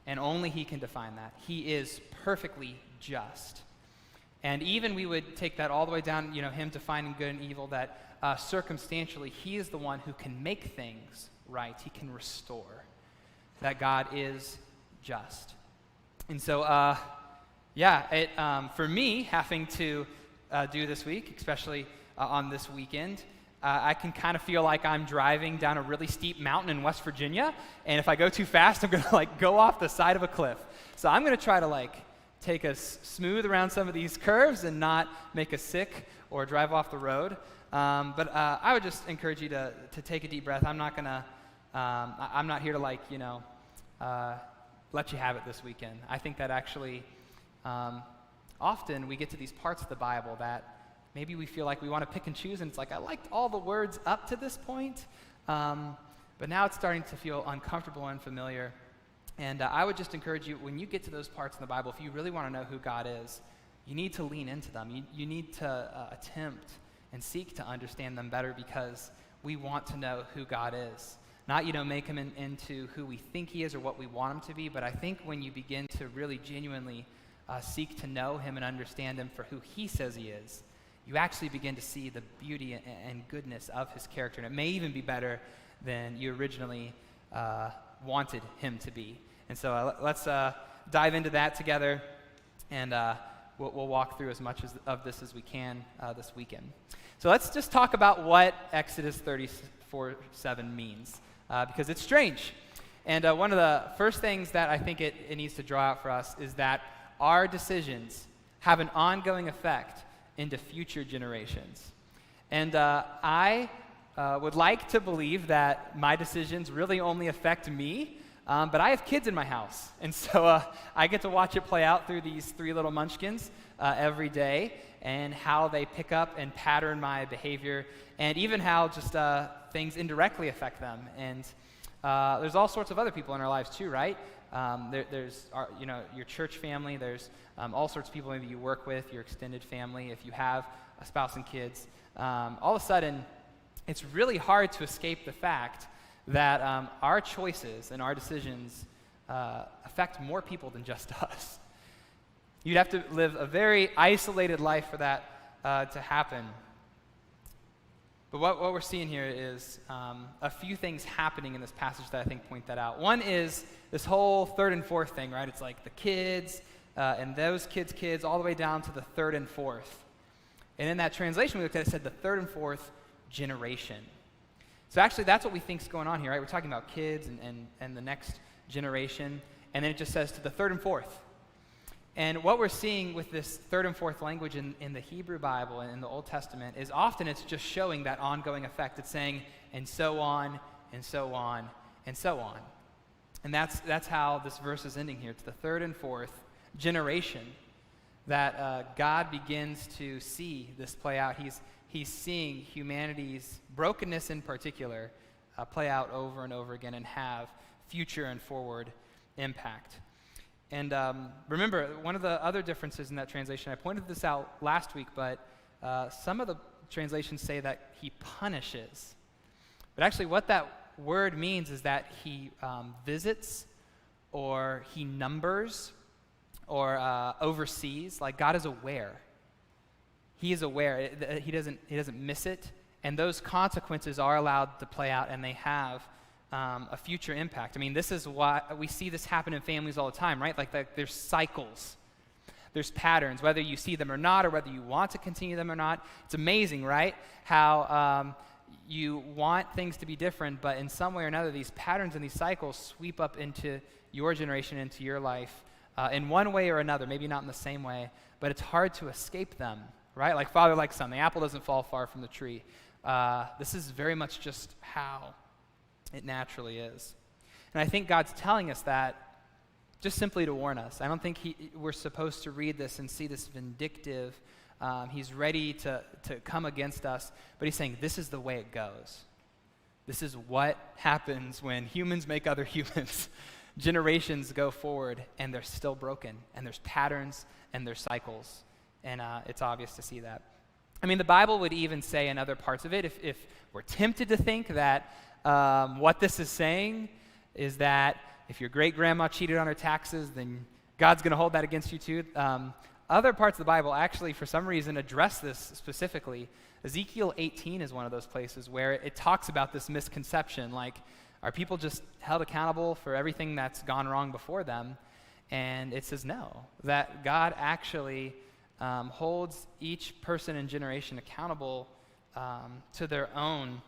And only he can define that. He is perfectly just. And even we would take that all the way down, him defining good and evil, that circumstantially he is the one who can make things right. He can restore. That God is just. And so, for me, having to do this week, especially on this weekend, I can kind of feel like I'm driving down a really steep mountain in West Virginia, and if I go too fast, I'm going to go off the side of a cliff. So I'm going to try to take us smooth around some of these curves and not make us sick or drive off the road. But I would just encourage you to take a deep breath. I'm not here to let you have it this weekend. I think that actually often we get to these parts of the Bible that maybe we feel like we want to pick and choose, and it's like, I liked all the words up to this point, but now it's starting to feel uncomfortable and unfamiliar. And I would just encourage you, when you get to those parts in the Bible, if you really want to know who God is, you need to lean into them. You need to attempt and seek to understand them better, because we want to know who God is. Not, make him into who we think he is or what we want him to be, but I think when you begin to really genuinely seek to know him and understand him for who he says he is, you actually begin to see the beauty and goodness of his character. And it may even be better than you originally wanted him to be. And so let's dive into that together, and we'll walk through as much of this as we can this weekend. So let's just talk about what Exodus 34:7 means, because it's strange. And one of the first things that I think it needs to draw out for us is that our decisions have an ongoing effect into future generations. And I would like to believe that my decisions really only affect me, but I have kids in my house. And so I get to watch it play out through these three little munchkins every day, and how they pick up and pattern my behavior, and even how just things indirectly affect them. And there's all sorts of other people in our lives too, right? There's your church family. There's all sorts of people maybe you work with, your extended family, if you have a spouse and kids. All of a sudden, it's really hard to escape the fact that our choices and our decisions affect more people than just us. You'd have to live a very isolated life for that to happen. But what we're seeing here is a few things happening in this passage that I think point that out. One is this whole third and fourth thing, right? It's like the kids and those kids, all the way down to the third and fourth. And in that translation we looked at, it said the third and fourth generation. So actually that's what we think is going on here, right? We're talking about kids and the next generation. And then it just says to the third and fourth. And what we're seeing with this third and fourth language in the Hebrew Bible and in the Old Testament is often it's just showing that ongoing effect. It's saying, and so on, and so on, and so on. And that's how this verse is ending here. It's the third and fourth generation that God begins to see this play out. He's seeing humanity's brokenness in particular play out over and over again and have future and forward impact. And remember, one of the other differences in that translation, I pointed this out last week, but some of the translations say that he punishes. But actually what that word means is that he visits, or he numbers, or oversees. Like God is aware. He is aware. He doesn't miss it. And those consequences are allowed to play out, and they have a future impact. I mean, this is why we see this happen in families all the time, right? Like there's cycles, there's patterns, whether you see them or not, or whether you want to continue them or not. It's amazing, right? How you want things to be different, but in some way or another, these patterns and these cycles sweep up into your generation, into your life, in one way or another, maybe not in the same way, but it's hard to escape them, right? Like father, like son. The apple doesn't fall far from the tree. This is very much just how it naturally is. And I think God's telling us that just simply to warn us. I don't think we're supposed to read this and see this vindictive, he's ready to come against us, but he's saying this is the way it goes. This is what happens when humans make other humans. Generations go forward and they're still broken, and there's patterns and there's cycles, and it's obvious to see that. I mean, the Bible would even say in other parts of it, if we're tempted to think that what this is saying is that if your great-grandma cheated on her taxes, then God's going to hold that against you too. Other parts of the Bible actually, for some reason, address this specifically. Ezekiel 18 is one of those places where it talks about this misconception, like, are people just held accountable for everything that's gone wrong before them? And it says no, that God actually holds each person and generation accountable to their own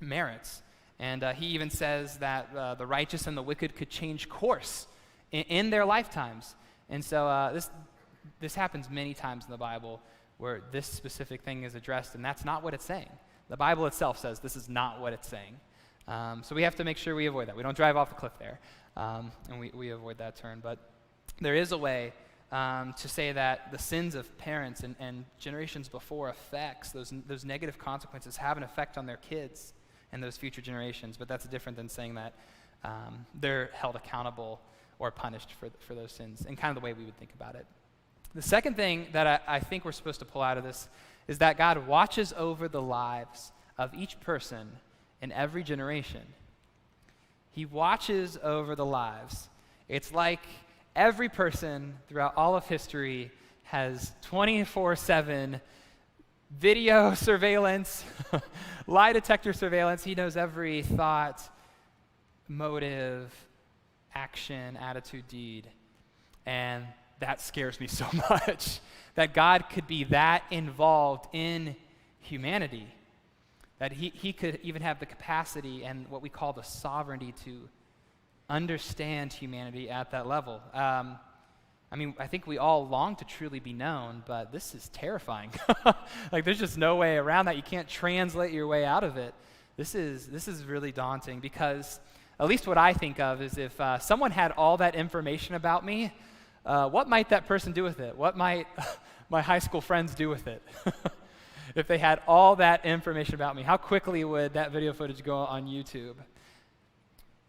merits. And he even says that the righteous and the wicked could change course in their lifetimes. And so this happens many times in the Bible where this specific thing is addressed, and that's not what it's saying. The Bible itself says this is not what it's saying. So we have to make sure we avoid that. We don't drive off the cliff there, and we avoid that turn. But there is a way to say that the sins of parents and generations before affects, those negative consequences have an effect on their kids and those future generations, but that's different than saying that they're held accountable or punished for those sins, in kind of the way we would think about it. The second thing that I think we're supposed to pull out of this is that God watches over the lives of each person in every generation. He watches over the lives. It's like every person throughout all of history has 24/7 video surveillance, lie detector surveillance. He knows every thought, motive, action, attitude, deed. And that scares me so much, that God could be that involved in humanity, that he could even have the capacity and what we call the sovereignty to understand humanity at that level. I I mean, I think we all long to truly be known, but this is terrifying. Like, there's just no way around that. You can't translate your way out of it. This is really daunting, because at least what I think of is if someone had all that information about me, what might that person do with it? What might my high school friends do with it? If they had all that information about me, how quickly would that video footage go on YouTube?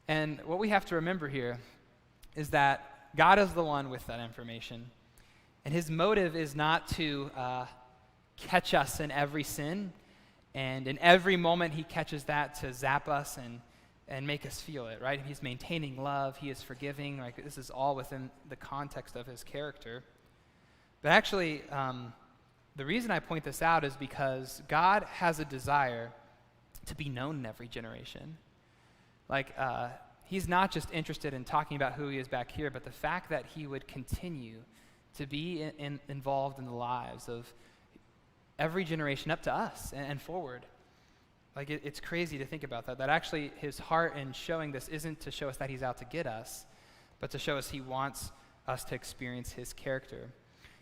And what we have to remember here is that God is the one with that information. And his motive is not to catch us in every sin, and in every moment he catches that to zap us and make us feel it, right? He's maintaining love, he is forgiving, like this is all within the context of his character. But actually, the reason I point this out is because God has a desire to be known in every generation. Like, he's not just interested in talking about who he is back here, but the fact that he would continue to be involved in the lives of every generation up to us and forward. Like, it's crazy to think about that actually his heart in showing this isn't to show us that he's out to get us, but to show us he wants us to experience his character.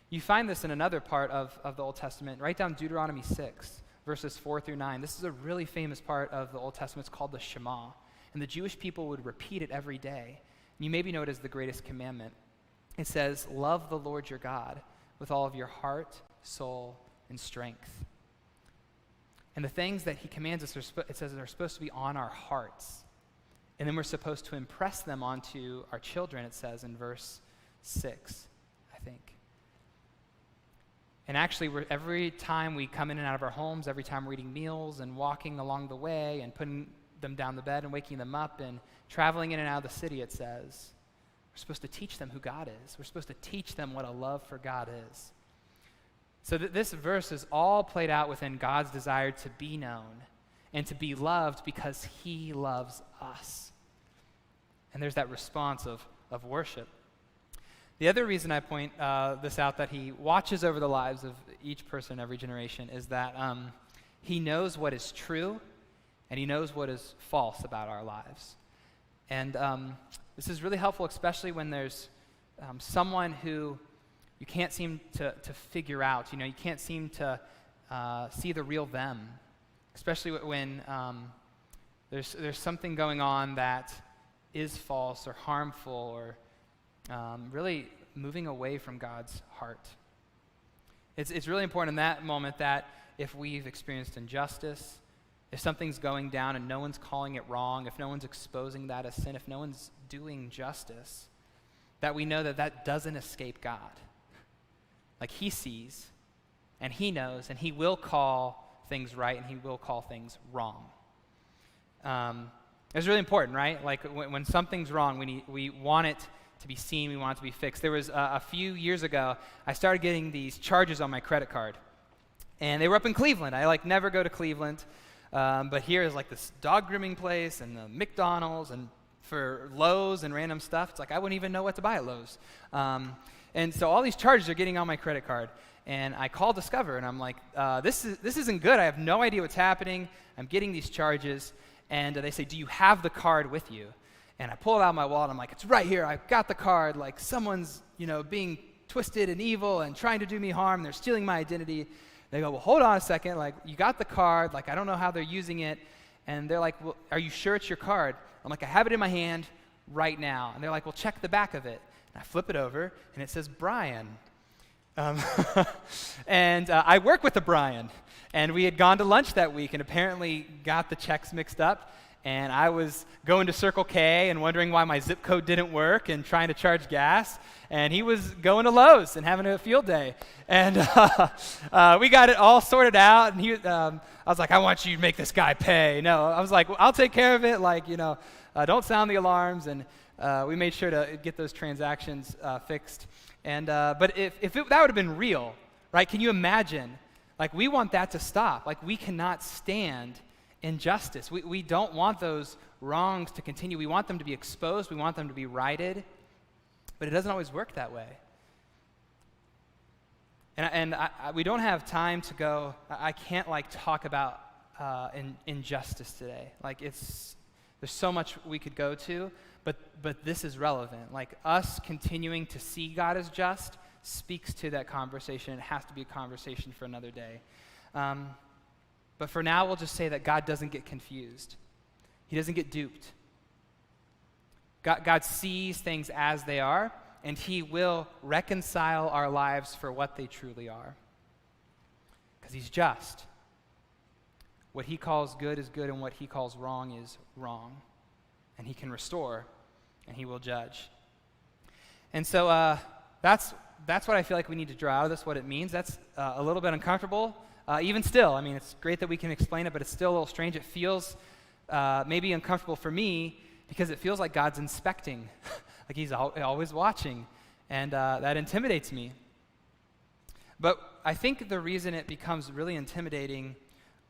You find this in another part of the Old Testament. Write down Deuteronomy 6, verses 4 through 9. This is a really famous part of the Old Testament. It's called the Shema. And the Jewish people would repeat it every day. You maybe know it as the greatest commandment. It says, love the Lord your God with all of your heart, soul, and strength. And the things that he commands us, it says they're supposed to be on our hearts. And then we're supposed to impress them onto our children, it says in verse 6, I think. And actually, every time we come in and out of our homes, every time we're eating meals and walking along the way and putting them down the bed and waking them up and traveling in and out of the city, it says, we're supposed to teach them who God is. We're supposed to teach them what a love for God is. So this verse is all played out within God's desire to be known and to be loved because he loves us. And there's that response of worship. The other reason I point this out, that he watches over the lives of each person, every generation, is that he knows what is true and he knows what is false about our lives. And this is really helpful, especially when there's someone who you can't seem to figure out. You can't seem to see the real them, especially when there's something going on that is false or harmful or really moving away from God's heart. It's really important in that moment that if we've experienced injustice, if something's going down and no one's calling it wrong, if no one's exposing that as sin, if no one's doing justice, that we know that that doesn't escape God. Like, he sees and he knows and he will call things right and he will call things wrong. It's really important, right? Like, when something's wrong, we want it to be seen, we want it to be fixed. There was a few years ago, I started getting these charges on my credit card. And they were up in Cleveland. I never go to Cleveland. But here is this dog grooming place and the McDonald's and for Lowe's and random stuff. It's I wouldn't even know what to buy at Lowe's. And so all these charges are getting on my credit card. And I call Discover and I'm like, this isn't good. I have no idea what's happening. I'm getting these charges. And they say, do you have the card with you? And I pull it out of my wallet. I'm like, it's right here. I've got the card. Someone's, being twisted and evil and trying to do me harm. They're stealing my identity. They go, well, hold on a second. You got the card. I don't know how they're using it. And they're like, well, are you sure it's your card? I'm like, I have it in my hand right now. And they're like, well, check the back of it. And I flip it over, and it says Brian. And I work with a Brian. And we had gone to lunch that week and apparently got the checks mixed up. And I was going to Circle K and wondering why my zip code didn't work and trying to charge gas. And he was going to Lowe's and having a field day. And we got it all sorted out. And I was like, I want you to make this guy pay. No, I was like, well, I'll take care of it. Don't sound the alarms. And we made sure to get those transactions fixed. And but if that would have been real, right? Can you imagine? We want that to stop. We cannot stand injustice. We don't want those wrongs to continue. We want them to be exposed. We want them to be righted. But it doesn't always work that way. And we don't have time to go. I can't talk about injustice today. There's so much we could go to, but this is relevant. Like, us continuing to see God as just speaks to that conversation. It has to be a conversation for another day. But for now, we'll just say that God doesn't get confused. He doesn't get duped. God sees things as they are, and he will reconcile our lives for what they truly are. Because he's just. What he calls good is good, and what he calls wrong is wrong. And he can restore, and he will judge. And so that's what I feel like we need to draw out of this, what it means. That's a little bit uncomfortable. Even still, I mean, it's great that we can explain it, but it's still a little strange. It feels maybe uncomfortable for me because it feels like God's inspecting, like he's always watching, and that intimidates me. But I think the reason it becomes really intimidating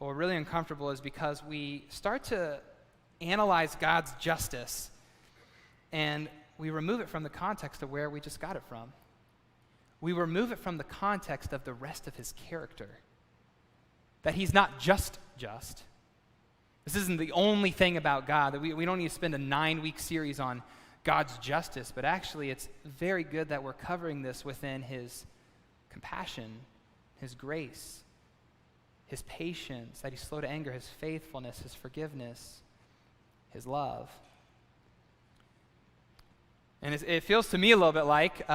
or really uncomfortable is because we start to analyze God's justice, and we remove it from the context of where we just got it from. We remove it from the context of the rest of his character. That he's not just. This isn't the only thing about God. That we don't need to spend a 9-week series on God's justice, but actually it's very good that we're covering this within his compassion, his grace, his patience, that he's slow to anger, his faithfulness, his forgiveness, his love. And it feels to me a little bit like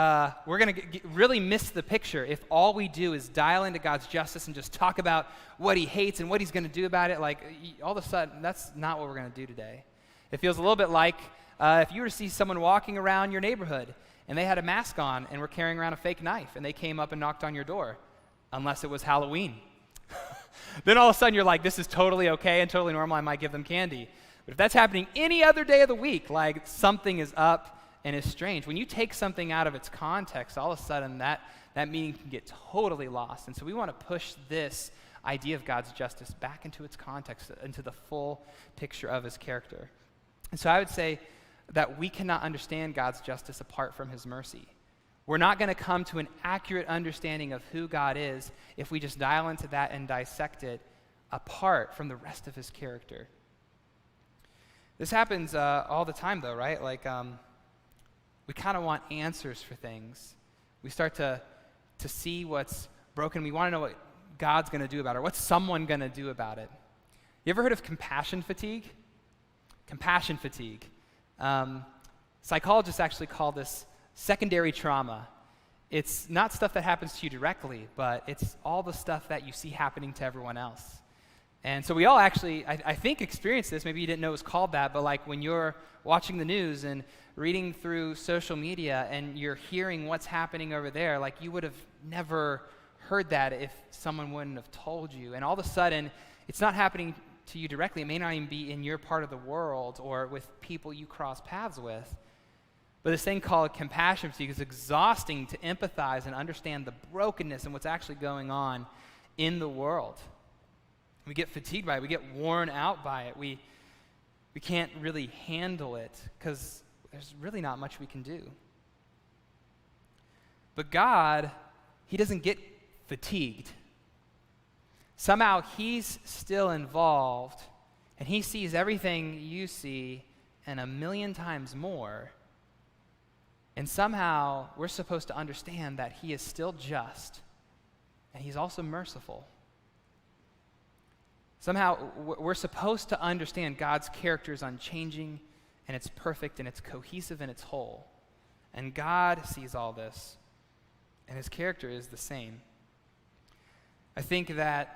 we're going to really miss the picture if all we do is dial into God's justice and just talk about what he hates and what he's going to do about it. Like, all of a sudden, that's not what we're going to do today. It feels a little bit like if you were to see someone walking around your neighborhood and they had a mask on and were carrying around a fake knife and they came up and knocked on your door, unless it was Halloween. Then all of a sudden you're like, this is totally okay and totally normal. I might give them candy. But if that's happening any other day of the week, like something is up and is strange. When you take something out of its context, all of a sudden that meaning can get totally lost. And so we want to push this idea of God's justice back into its context, into the full picture of his character. And so I would say that we cannot understand God's justice apart from his mercy. We're not going to come to an accurate understanding of who God is if we just dial into that and dissect it apart from the rest of his character. This happens all the time, though, right? Like, we kind of want answers for things. We start to see what's broken. We want to know what God's going to do about it, or what's someone going to do about it. You ever heard of compassion fatigue? Compassion fatigue. Psychologists actually call this secondary trauma. It's not stuff that happens to you directly, but it's all the stuff that you see happening to everyone else. And so we all actually, I think, experience this. Maybe you didn't know it was called that, but like when you're watching the news and reading through social media and you're hearing what's happening over there, like you would have never heard that if someone wouldn't have told you. And all of a sudden, it's not happening to you directly. It may not even be in your part of the world or with people you cross paths with. But this thing called compassion fatigue is exhausting to empathize and understand the brokenness and what's actually going on in the world. We get fatigued by it. We get worn out by it. We can't really handle it because there's really not much we can do. But God, he doesn't get fatigued. Somehow he's still involved, and he sees everything you see and 1,000,000 times more. And somehow we're supposed to understand that he is still just, and he's also merciful. Somehow we're supposed to understand God's character is unchanging, and it's perfect, and it's cohesive, and it's whole. And God sees all this, and his character is the same. I think that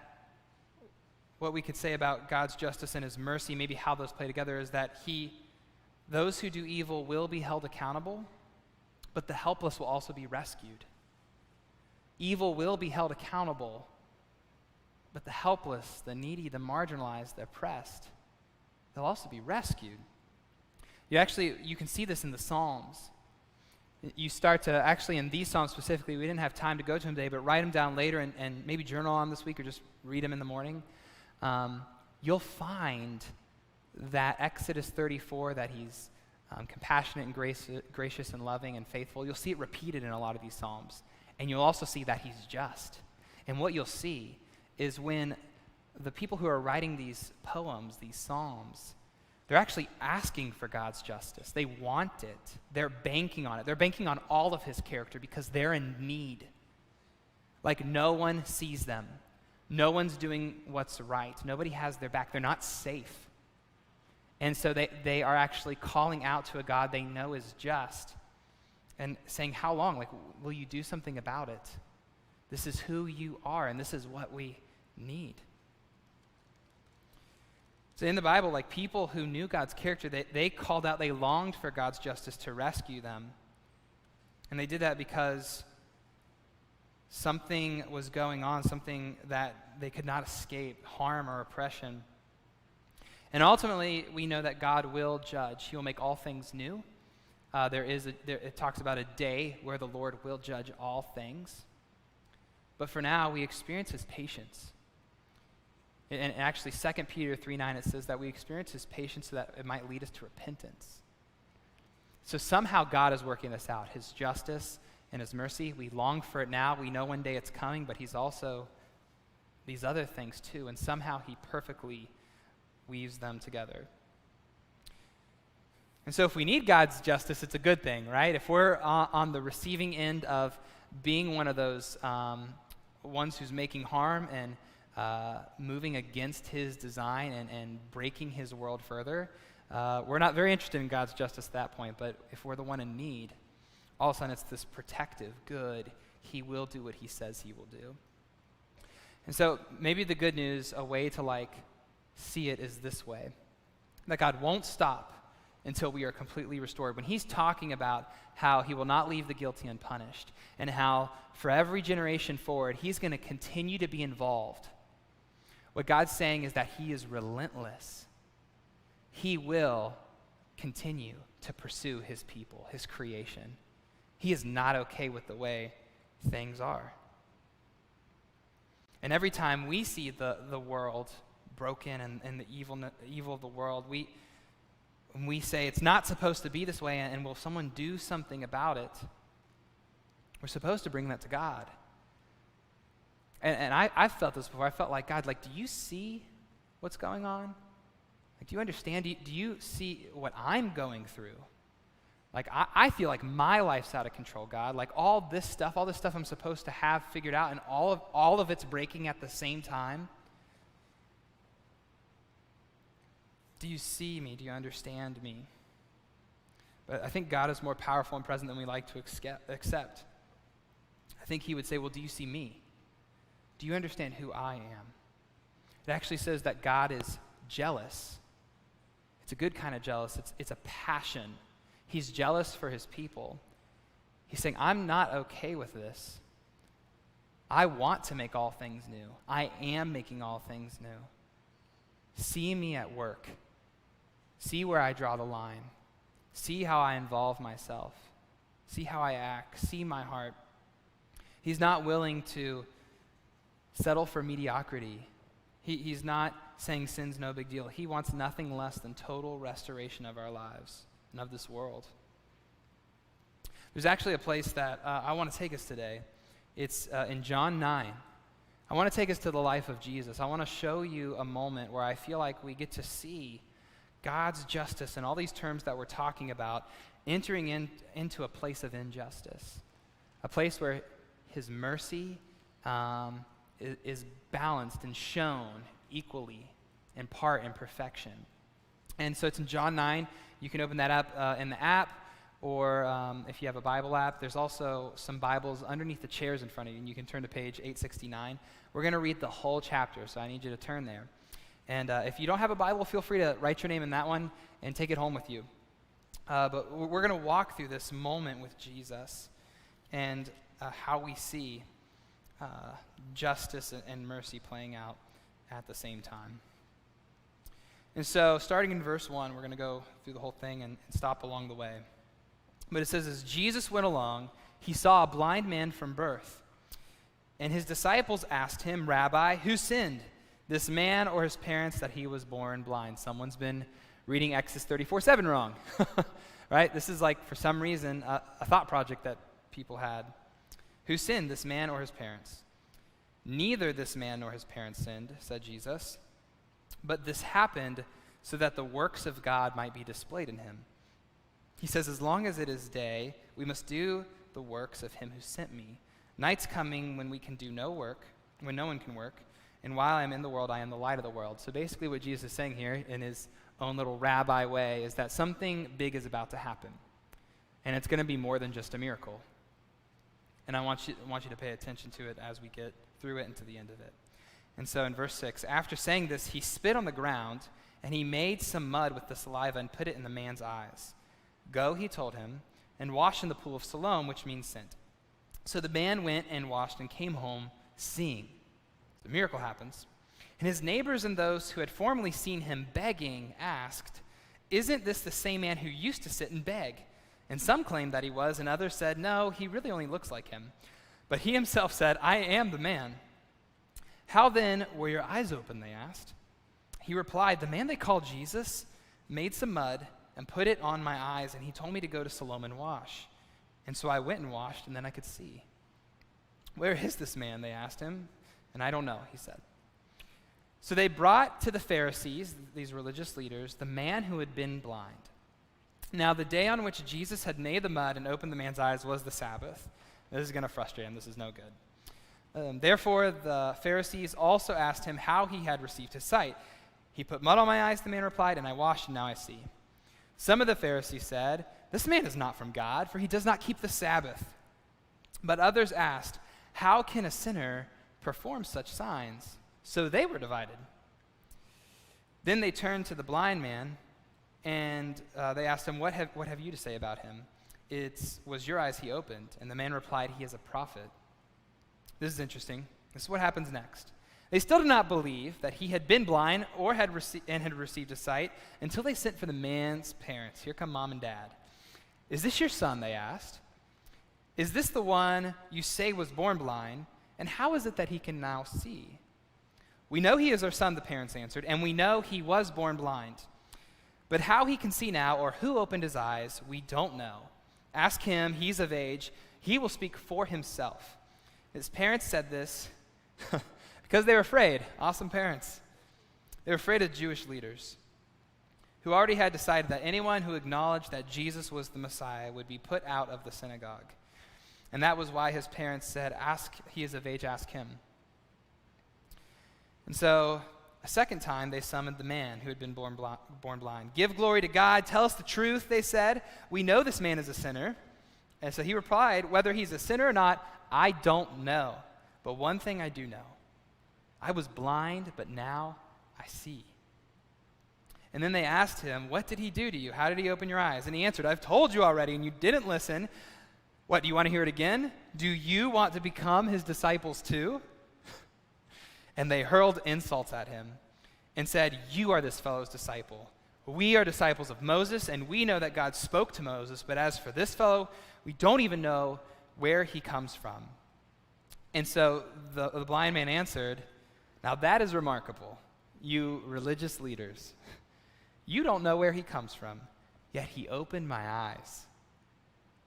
what we could say about God's justice and his mercy, maybe how those play together, is that those who do evil will be held accountable, but the helpless will also be rescued. Evil will be held accountable, but the helpless, the needy, the marginalized, the oppressed, they'll also be rescued. You can see this in the Psalms. You start to, actually in these Psalms specifically, we didn't have time to go to them today, but write them down later and maybe journal on them this week or just read them in the morning. You'll find that Exodus 34, that he's compassionate and gracious and loving and faithful. You'll see it repeated in a lot of these Psalms. And you'll also see that he's just. And what you'll see is when the people who are writing these poems, these Psalms, They're actually asking for God's justice. They want it. They're banking on it. They're banking on all of his character because they're in need. Like no one sees them. No one's doing what's right. Nobody has their back. They're not safe. And so they are actually calling out to a God they know is just and saying, how long? Like, will you do something about it? This is who you are, and this is what we need. So in the Bible, like people who knew God's character, they called out, they longed for God's justice to rescue them. And they did that because something was going on, something that they could not escape, harm or oppression. And ultimately, we know that God will judge. He will make all things new. It talks about a day where the Lord will judge all things. But for now, we experience his patience. And actually, 2 Peter 3:9, it says that we experience his patience so that it might lead us to repentance. So somehow God is working this out, his justice and his mercy. We long for it now. We know one day it's coming, but he's also these other things too. And somehow he perfectly weaves them together. And so if we need God's justice, it's a good thing, right? If we're on the receiving end of being one of those ones who's making harm and moving against his design and breaking his world further, we're not very interested in God's justice at that point. But if we're the one in need, all of a sudden it's this protective, good, he will do what he says he will do. And so maybe the good news, a way to see it is this way, that God won't stop until we are completely restored. When he's talking about how he will not leave the guilty unpunished and how for every generation forward, he's going to continue to be involved, what God's saying is that he is relentless. He will continue to pursue his people, his creation. He is not okay with the way things are. And every time we see the world broken and the evil of the world, when we say it's not supposed to be this way and will someone do something about it, we're supposed to bring that to God. And I've felt this before. I felt like, God, do you see what's going on? Do you understand? Do you see what I'm going through? I feel like my life's out of control, God. All this stuff I'm supposed to have figured out, and all of it's breaking at the same time. Do you see me? Do you understand me? But I think God is more powerful and present than we like to accept. I think he would say, well, do you see me? Do you understand who I am? It actually says that God is jealous. It's a good kind of jealous. It's a passion. He's jealous for his people. He's saying, I'm not okay with this. I want to make all things new. I am making all things new. See me at work. See where I draw the line. See how I involve myself. See how I act. See my heart. He's not willing to settle for mediocrity. He's not saying sin's no big deal. He wants nothing less than total restoration of our lives and of this world. There's actually a place that I want to take us today. It's in John 9. I want to take us to the life of Jesus. I want to show you a moment where I feel like we get to see God's justice and all these terms that we're talking about entering into a place of injustice, a place where his mercy is balanced and shown equally in part and perfection. And so it's in John 9. You can open that up in the app, or if you have a Bible app, there's also some Bibles underneath the chairs in front of you, and you can turn to page 869. We're going to read the whole chapter, so I need you to turn there. And if you don't have a Bible, feel free to write your name in that one and take it home with you. But we're going to walk through this moment with Jesus and how we see justice and mercy playing out at the same time. And so, starting in verse 1, we're going to go through the whole thing and stop along the way. But it says, as Jesus went along, he saw a blind man from birth. And his disciples asked him, Rabbi, who sinned, this man or his parents, that he was born blind? Someone's been reading Exodus 34:7 wrong. Right? This is for some reason, a thought project that people had. Who sinned, this man or his parents? Neither this man nor his parents sinned, said Jesus. But this happened so that the works of God might be displayed in him. He says, as long as it is day, we must do the works of him who sent me. Night's coming when we can do no work, when no one can work, and while I am in the world, I am the light of the world. So basically what Jesus is saying here in his own little rabbi way is that something big is about to happen, and it's going to be more than just a miracle. And I want you to pay attention to it as we get through it and to the end of it. And so in verse 6, after saying this, he spit on the ground, and he made some mud with the saliva and put it in the man's eyes. Go, he told him, and wash in the pool of Siloam, which means sent. So the man went and washed and came home seeing. The miracle happens. And his neighbors and those who had formerly seen him begging asked, isn't this the same man who used to sit and beg? And some claimed that he was, and others said, no, he really only looks like him. But he himself said, I am the man. How then were your eyes open, they asked. He replied, the man they call Jesus made some mud and put it on my eyes, and he told me to go to Siloam and wash. And so I went and washed, and then I could see. Where is this man, they asked him. And I don't know, he said. So they brought to the Pharisees, these religious leaders, the man who had been blind. Now the day on which Jesus had made the mud and opened the man's eyes was the Sabbath. This is going to frustrate him. This is no good. Therefore the Pharisees also asked him how he had received his sight. He put mud on my eyes, the man replied, and I washed, and now I see. Some of the Pharisees said, this man is not from God, for he does not keep the Sabbath. But others asked, how can a sinner perform such signs? So they were divided. Then they turned to the blind man, and they asked him, what have you to say about him? It was your eyes he opened. And the man replied, he is a prophet. This is interesting. This is what happens next. They still did not believe that he had been blind or had received a sight until they sent for the man's parents. Here come mom and dad. Is this your son, they asked. Is this the one you say was born blind? And how is it that he can now see? We know he is our son, the parents answered, and we know he was born blind. But how he can see now or who opened his eyes, we don't know. Ask him, he's of age. He will speak for himself. His parents said this because they were afraid. Awesome parents. They were afraid of Jewish leaders who already had decided that anyone who acknowledged that Jesus was the Messiah would be put out of the synagogue. And that was why his parents said, he is of age, ask him. And so a second time they summoned the man who had been born blind. Give glory to God, tell us the truth, they said. We know this man is a sinner. And so he replied, whether he's a sinner or not, I don't know. But one thing I do know. I was blind, but now I see. And then they asked him, what did he do to you? How did he open your eyes? And he answered, I've told you already, and you didn't listen. What, do you want to hear it again? Do you want to become his disciples too? And they hurled insults at him and said, you are this fellow's disciple. We are disciples of Moses, and we know that God spoke to Moses, but as for this fellow, we don't even know where he comes from. And so the blind man answered, now that is remarkable, you religious leaders. You don't know where he comes from, yet he opened my eyes.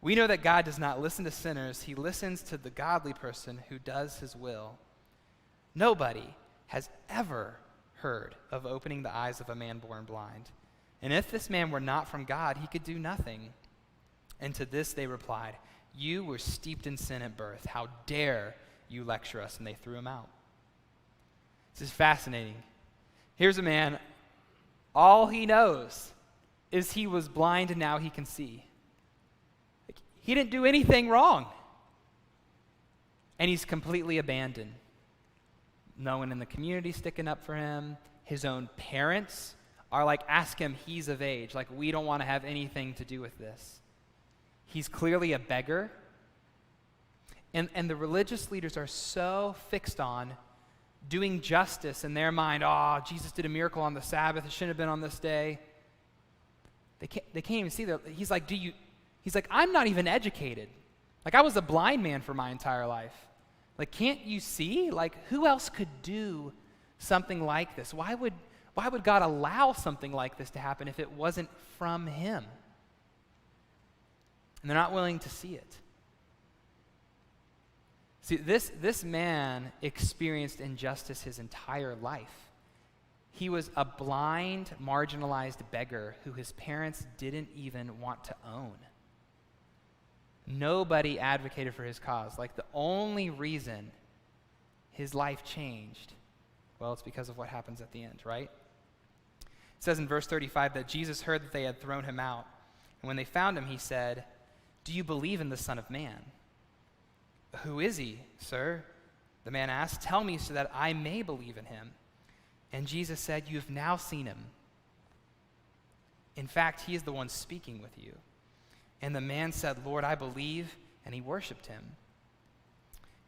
We know that God does not listen to sinners. He listens to the godly person who does his will. Nobody has ever heard of opening the eyes of a man born blind. And if this man were not from God, he could do nothing. And to this they replied, you were steeped in sin at birth. How dare you lecture us? And they threw him out. This is fascinating. Here's a man, all he knows is he was blind and now he can see. He didn't do anything wrong. And he's completely abandoned. No one in the community sticking up for him. His own parents are like, ask him, he's of age. Like, we don't want to have anything to do with this. He's clearly a beggar. And the religious leaders are so fixed on doing justice in their mind. Oh, Jesus did a miracle on the Sabbath. It shouldn't have been on this day. They can't even see that. He's like, I'm not even educated. Like, I was a blind man for my entire life. Like, can't you see? Like, who else could do something like this? Why would God allow something like this to happen if it wasn't from him? And they're not willing to see it. See, this man experienced injustice his entire life. He was a blind, marginalized beggar who his parents didn't even want to own. Nobody advocated for his cause. Like, the only reason his life changed, well, it's because of what happens at the end, right? It says in verse 35 that Jesus heard that they had thrown him out. And when they found him, he said, "Do you believe in the Son of Man?" "Who is he, sir?" the man asked. "Tell me so that I may believe in him." And Jesus said, "You have now seen him. In fact, he is the one speaking with you." And the man said, "Lord, I believe," and he worshiped him.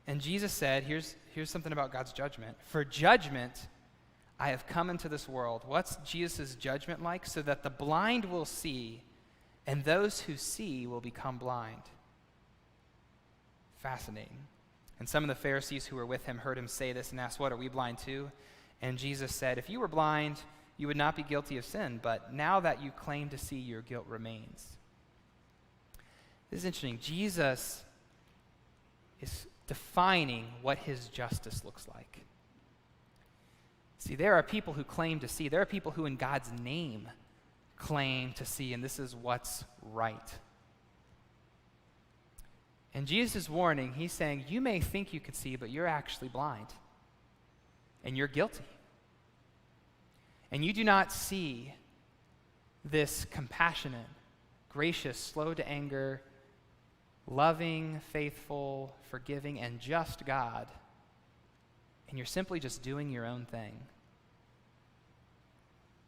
And Jesus said, here's something about God's judgment. "For judgment I have come into this world." What's Jesus' judgment like? "So that the blind will see, and those who see will become blind." Fascinating. And some of the Pharisees who were with him heard him say this and asked, "What, are we blind too?" And Jesus said, "If you were blind, you would not be guilty of sin, but now that you claim to see, your guilt remains." This is interesting. Jesus is defining what his justice looks like. See, there are people who claim to see. There are people who in God's name claim to see, and this is what's right. And Jesus is warning, he's saying, you may think you can see, but you're actually blind. And you're guilty. And you do not see this compassionate, gracious, slow to anger, loving, faithful, forgiving, and just God. And you're simply just doing your own thing.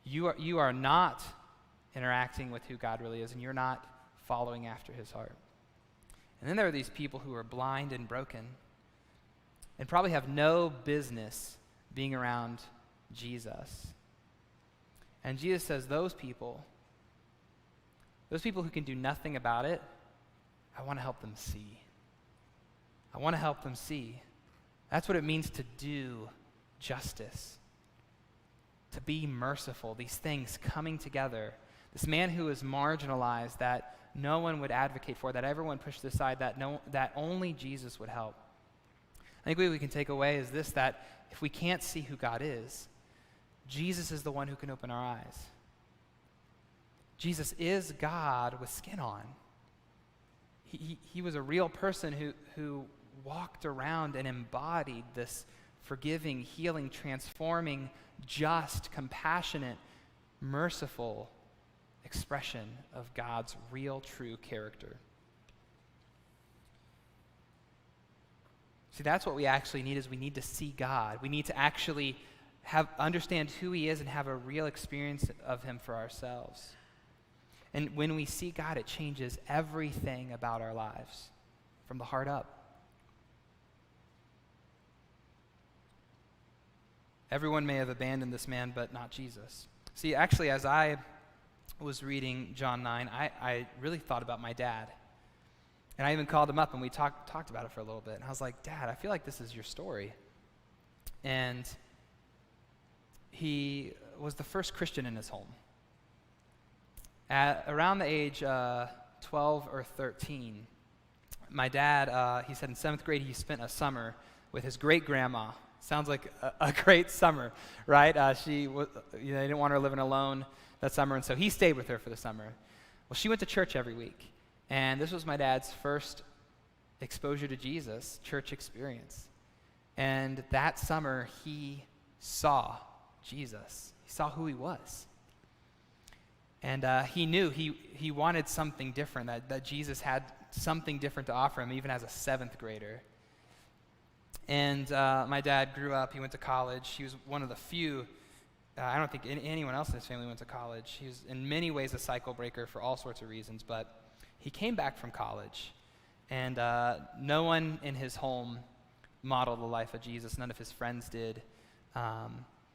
You are not interacting with who God really is, and you're not following after his heart. And then there are these people who are blind and broken and probably have no business being around Jesus. And Jesus says, those people who can do nothing about it, I want to help them see. I want to help them see. That's what it means to do justice, to be merciful, these things coming together. This man who is marginalized, that no one would advocate for, that everyone pushed aside, that only Jesus would help. I think what we can take away is this, that if we can't see who God is, Jesus is the one who can open our eyes. Jesus is God with skin on. He was a real person who walked around and embodied this forgiving, healing, transforming, just, compassionate, merciful expression of God's real, true character. See, that's what we actually need, is we need to see God. We need to actually understand who he is and have a real experience of him for ourselves. And when we see God, it changes everything about our lives, from the heart up. Everyone may have abandoned this man, but not Jesus. See, actually, as I was reading John 9, I really thought about my dad. And I even called him up, and we talked about it for a little bit. And I was like, Dad, I feel like this is your story. And he was the first Christian in his home. At around the age 12 or 13, my dad, he said in 7th grade, he spent a summer with his great-grandma. Sounds like a great summer, right? They didn't want her living alone that summer, and so he stayed with her for the summer. Well, she went to church every week, and this was my dad's first exposure to Jesus, church experience. And that summer, he saw Jesus. He saw who he was. And he knew he wanted something different, that Jesus had something different to offer him, even as a 7th grader. And my dad grew up, he went to college. He was one of the few, I don't think anyone else in his family went to college. He was in many ways a cycle breaker for all sorts of reasons, but he came back from college. And no one in his home modeled the life of Jesus. None of his friends did.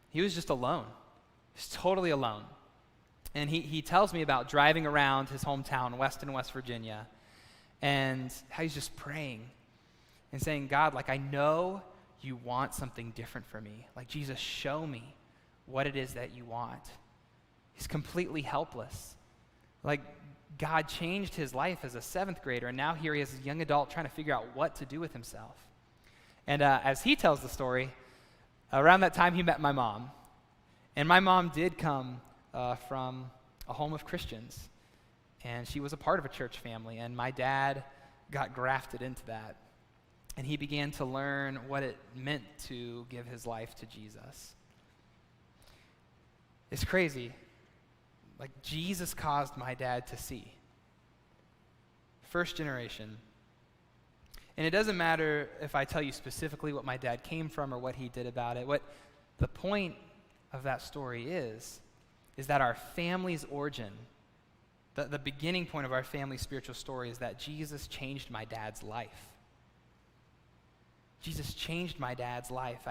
He was just alone. He was totally alone. And he tells me about driving around his hometown, Weston, West Virginia, and how he's just praying and saying, God, like, I know you want something different for me. Like, Jesus, show me what it is that you want. He's completely helpless. Like, God changed his life as a 7th grader, and now here he is, a young adult, trying to figure out what to do with himself. And as he tells the story, around that time he met my mom. And my mom did come from a home of Christians, and she was a part of a church family, and my dad got grafted into that. And he began to learn what it meant to give his life to Jesus. It's crazy. Like, Jesus caused my dad to see. First generation. And it doesn't matter if I tell you specifically what my dad came from or what he did about it. What the point of that story is that our family's origin, the beginning point of our family's spiritual story, is that Jesus changed my dad's life. Jesus changed my dad's life.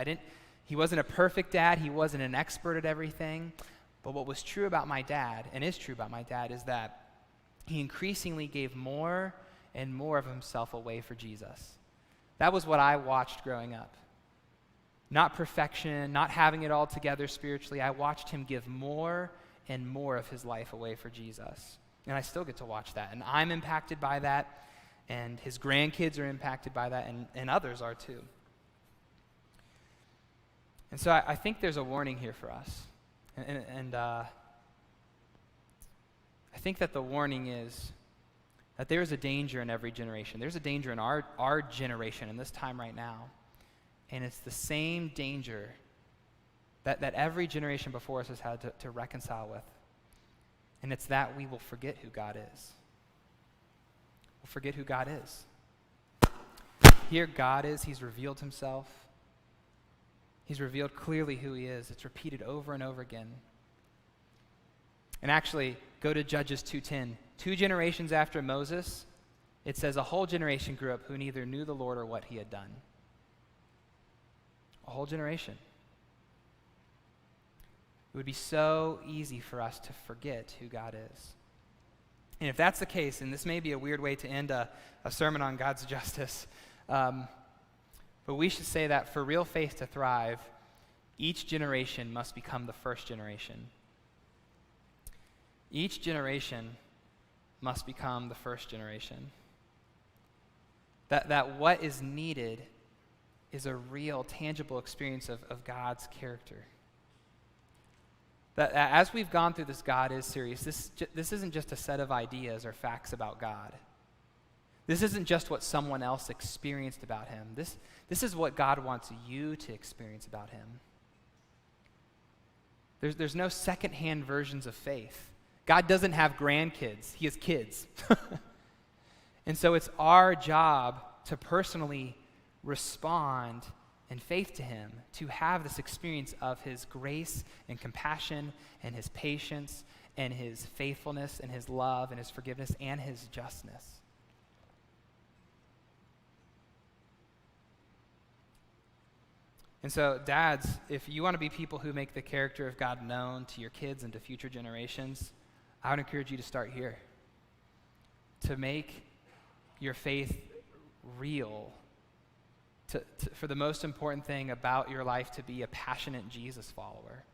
He wasn't a perfect dad. He wasn't an expert at everything. But what was true about my dad, and is true about my dad, is that he increasingly gave more and more of himself away for Jesus. That was what I watched growing up. Not perfection, not having it all together spiritually. I watched him give more and more of his life away for Jesus. And I still get to watch that. And I'm impacted by that, and his grandkids are impacted by that, and others are too. And so I think there's a warning here for us. And I think that the warning is that there is a danger in every generation. There's a danger in our generation in this time right now. And it's the same danger that every generation before us has had to reconcile with. And it's that we will forget who God is. We'll forget who God is. Here God is. He's revealed himself. He's revealed clearly who he is. It's repeated over and over again. And actually, go to Judges 2:10. 2 generations after Moses, it says a whole generation grew up who neither knew the Lord or what he had done. A whole generation. It would be so easy for us to forget who God is. And if that's the case, and this may be a weird way to end a sermon on God's justice, but we should say that for real faith to thrive, each generation must become the first generation. Each generation must become the first generation. That what is needed is a real, tangible experience of God's character. That as we've gone through this God is series, this isn't just a set of ideas or facts about God. This isn't just what someone else experienced about him. This is what God wants you to experience about him. There's no secondhand versions of faith. God doesn't have grandkids. He has kids. And so it's our job to personally respond in faith to him, to have this experience of his grace and compassion and his patience and his faithfulness and his love and his forgiveness and his justness. And so, dads, if you want to be people who make the character of God known to your kids and to future generations, I would encourage you to start here. To make your faith real. For the most important thing about your life to be a passionate Jesus follower.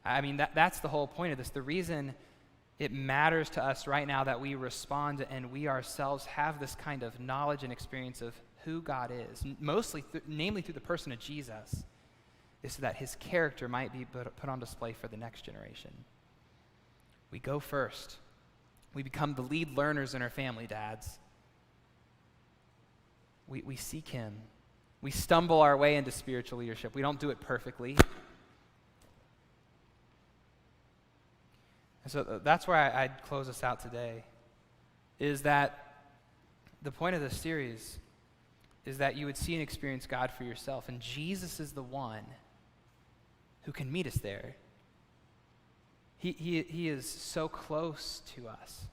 I mean, that's the whole point of this. The reason it matters to us right now that we respond and we ourselves have this kind of knowledge and experience of who God is, namely through the person of Jesus, is so that his character might be put on display for the next generation. We go first. We become the lead learners in our family, dads. We seek him. We stumble our way into spiritual leadership. We don't do it perfectly. And so that's where I'd close us out today, is that the point of this series is that you would see and experience God for yourself. And Jesus is the one who can meet us there. He is so close to us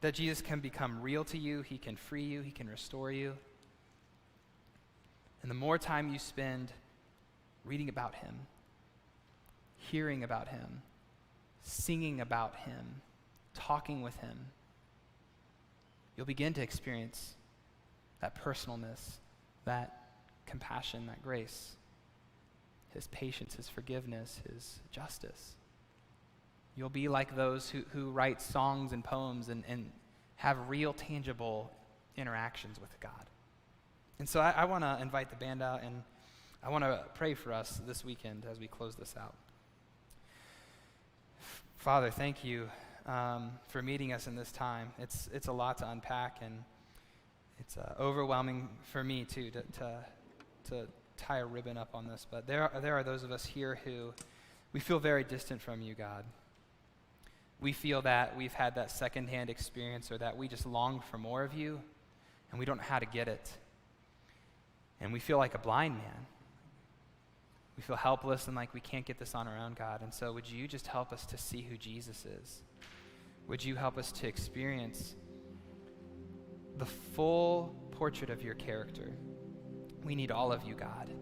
that Jesus can become real to you. He can free you. He can restore you. And the more time you spend reading about him, hearing about him, singing about him, talking with him, you'll begin to experience that personalness, that compassion, that grace, his patience, his forgiveness, his justice. You'll be like those who write songs and poems and have real, tangible interactions with God. And so I want to invite the band out, and I want to pray for us this weekend as we close this out. Father, thank you for meeting us in this time. It's a lot to unpack, and it's overwhelming for me too to tie a ribbon up on this. But there are those of us here who we feel very distant from you, God. We feel that we've had that secondhand experience, or that we just long for more of you, and we don't know how to get it. And we feel like a blind man. We feel helpless and like we can't get this on our own, God. And so would you just help us to see who Jesus is? Would you help us to experience the full portrait of your character? We need all of you, God.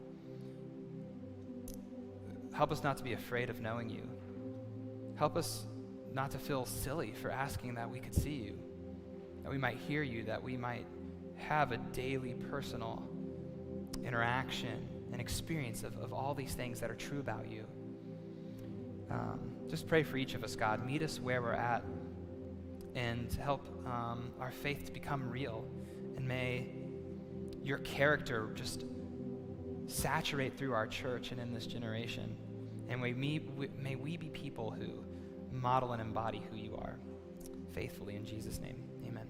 Help us not to be afraid of knowing you. Help us not to feel silly for asking that we could see you, that we might hear you, that we might have a daily personal interaction and experience of all these things that are true about you. Just pray for each of us, God. Meet us where we're at and help our faith to become real. And may your character just saturate through our church and in this generation. And may we be people who model and embody who you are faithfully, in Jesus' name. Amen.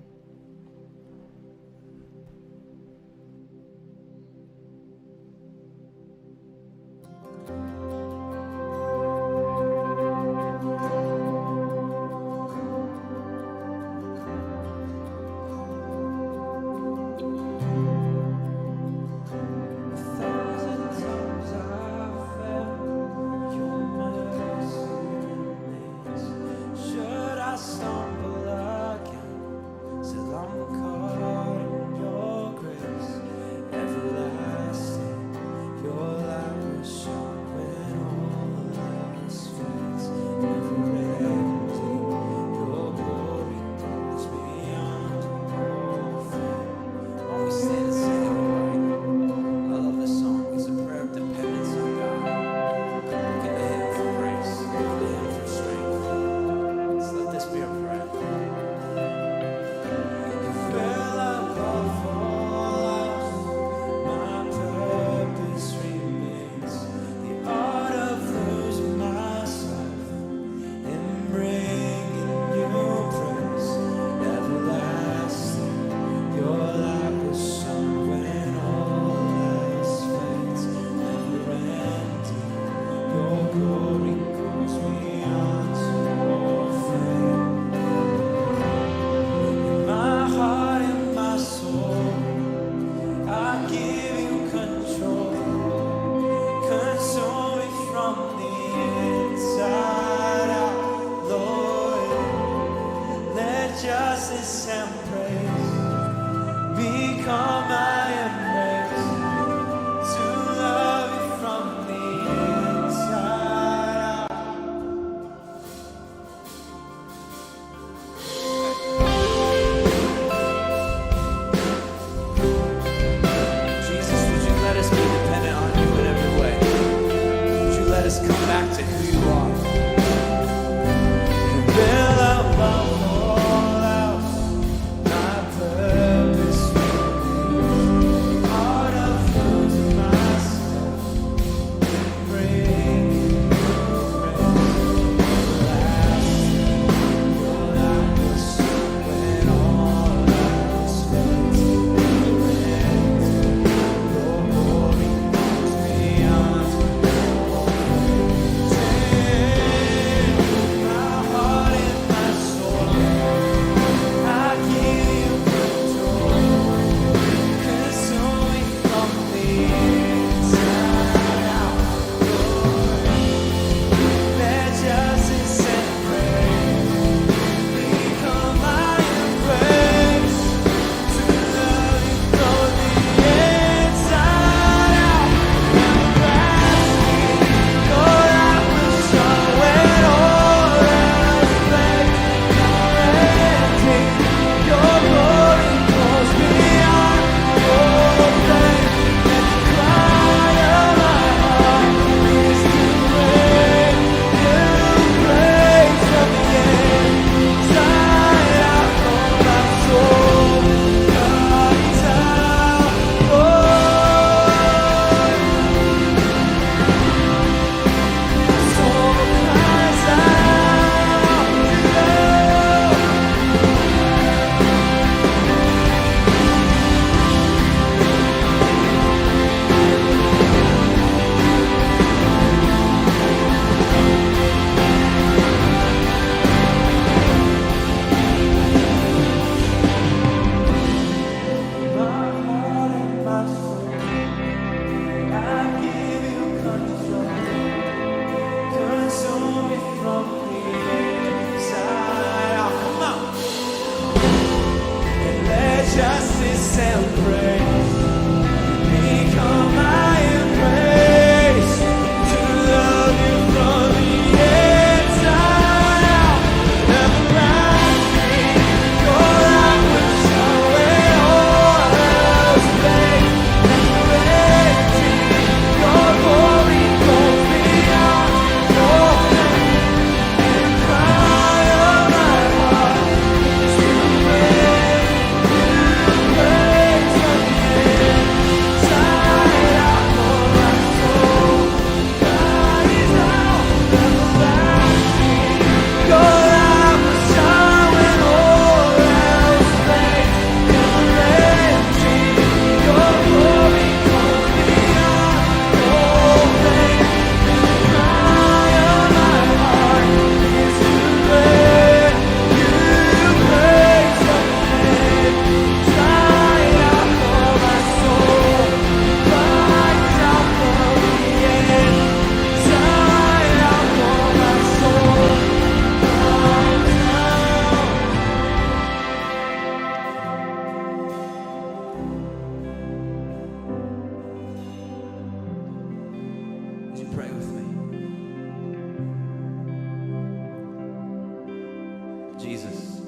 Jesus.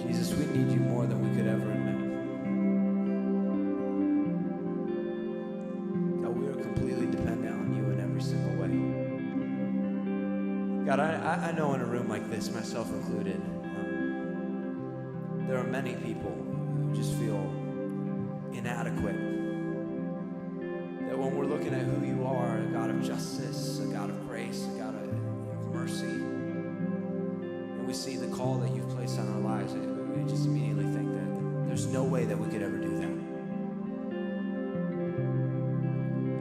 Jesus, we need you more than we could ever admit. God, we are completely dependent on you in every single way. God, I know in a room like this, myself included, there are many people who just feel inadequate. That when we're looking at who you are, a God of justice, a God of grace, a God of mercy, and we see the call that you've placed on our lives, we just immediately think that there's no way that we could ever do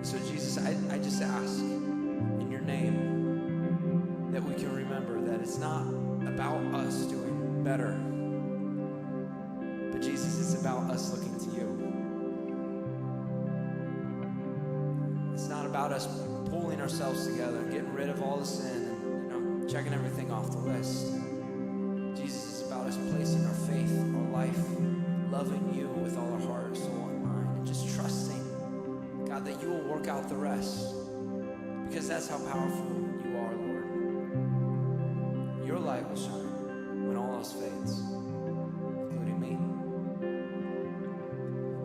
that. So Jesus, I just ask in your name that we can remember that it's not about us doing better, but Jesus, it's about us looking to you. It's not about us pulling ourselves together and getting rid of all the sin and checking everything off the list. Jesus, it's about us placing our faith, our life, loving you with all our heart, soul, and mind, and just trusting, God, that you will work out the rest. Because that's how powerful you are, Lord. Your light will shine when all else fades, including me.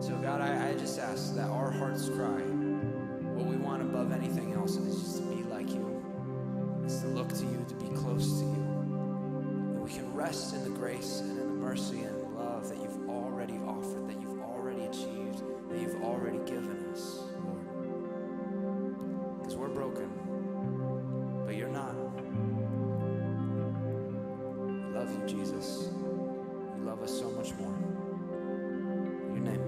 So God, I just ask that our hearts cry, what we want above anything else is just to be like you. It's to look to you, to be close to you. And we can rest in the grace and in the mercy and the love that you've already offered, that you've already achieved, that you've already given us, Lord. Because we're broken, but you're not. We love you, Jesus. You love us so much more. In your name.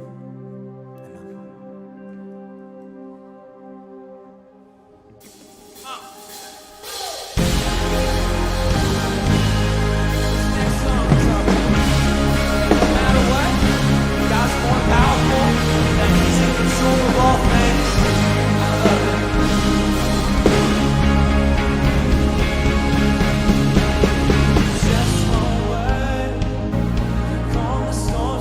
Just one word, calm the storm.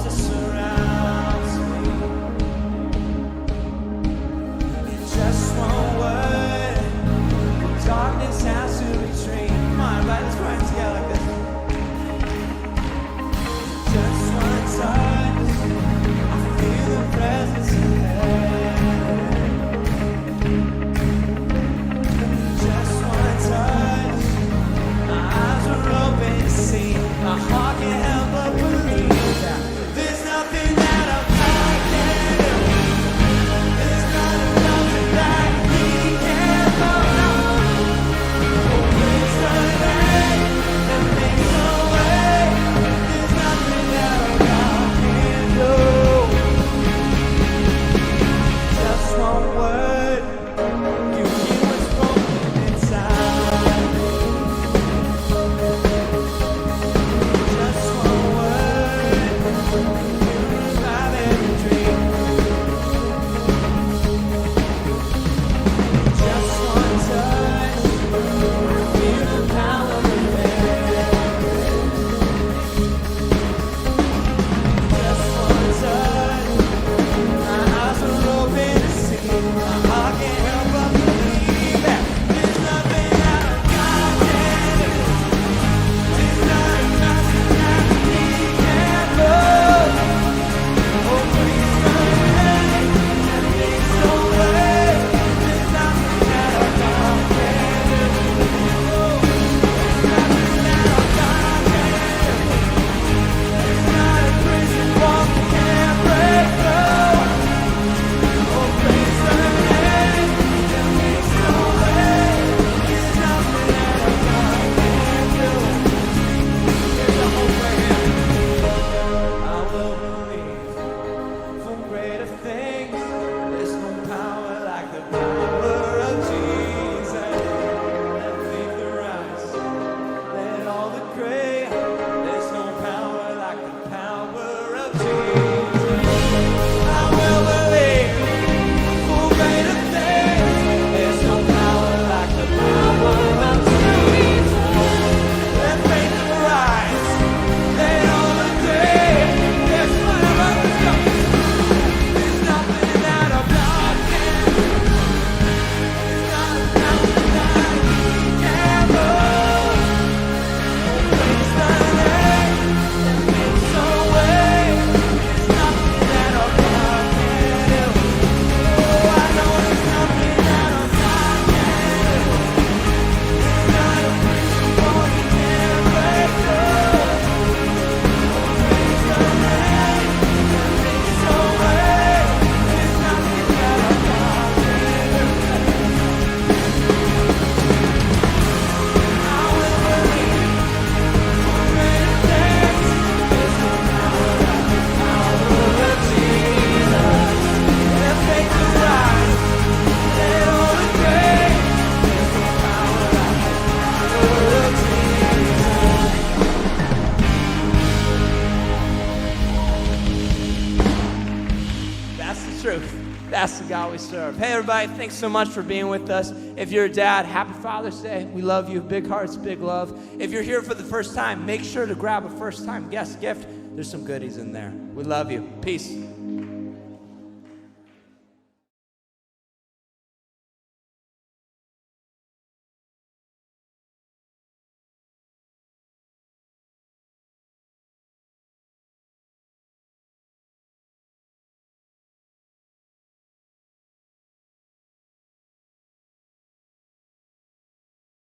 we serve. Hey, everybody, thanks so much for being with us. If you're a dad, happy Father's Day. We love you. Big hearts, big love. If you're here for the first time, make sure to grab a first-time guest gift. There's some goodies in there. We love you. Peace.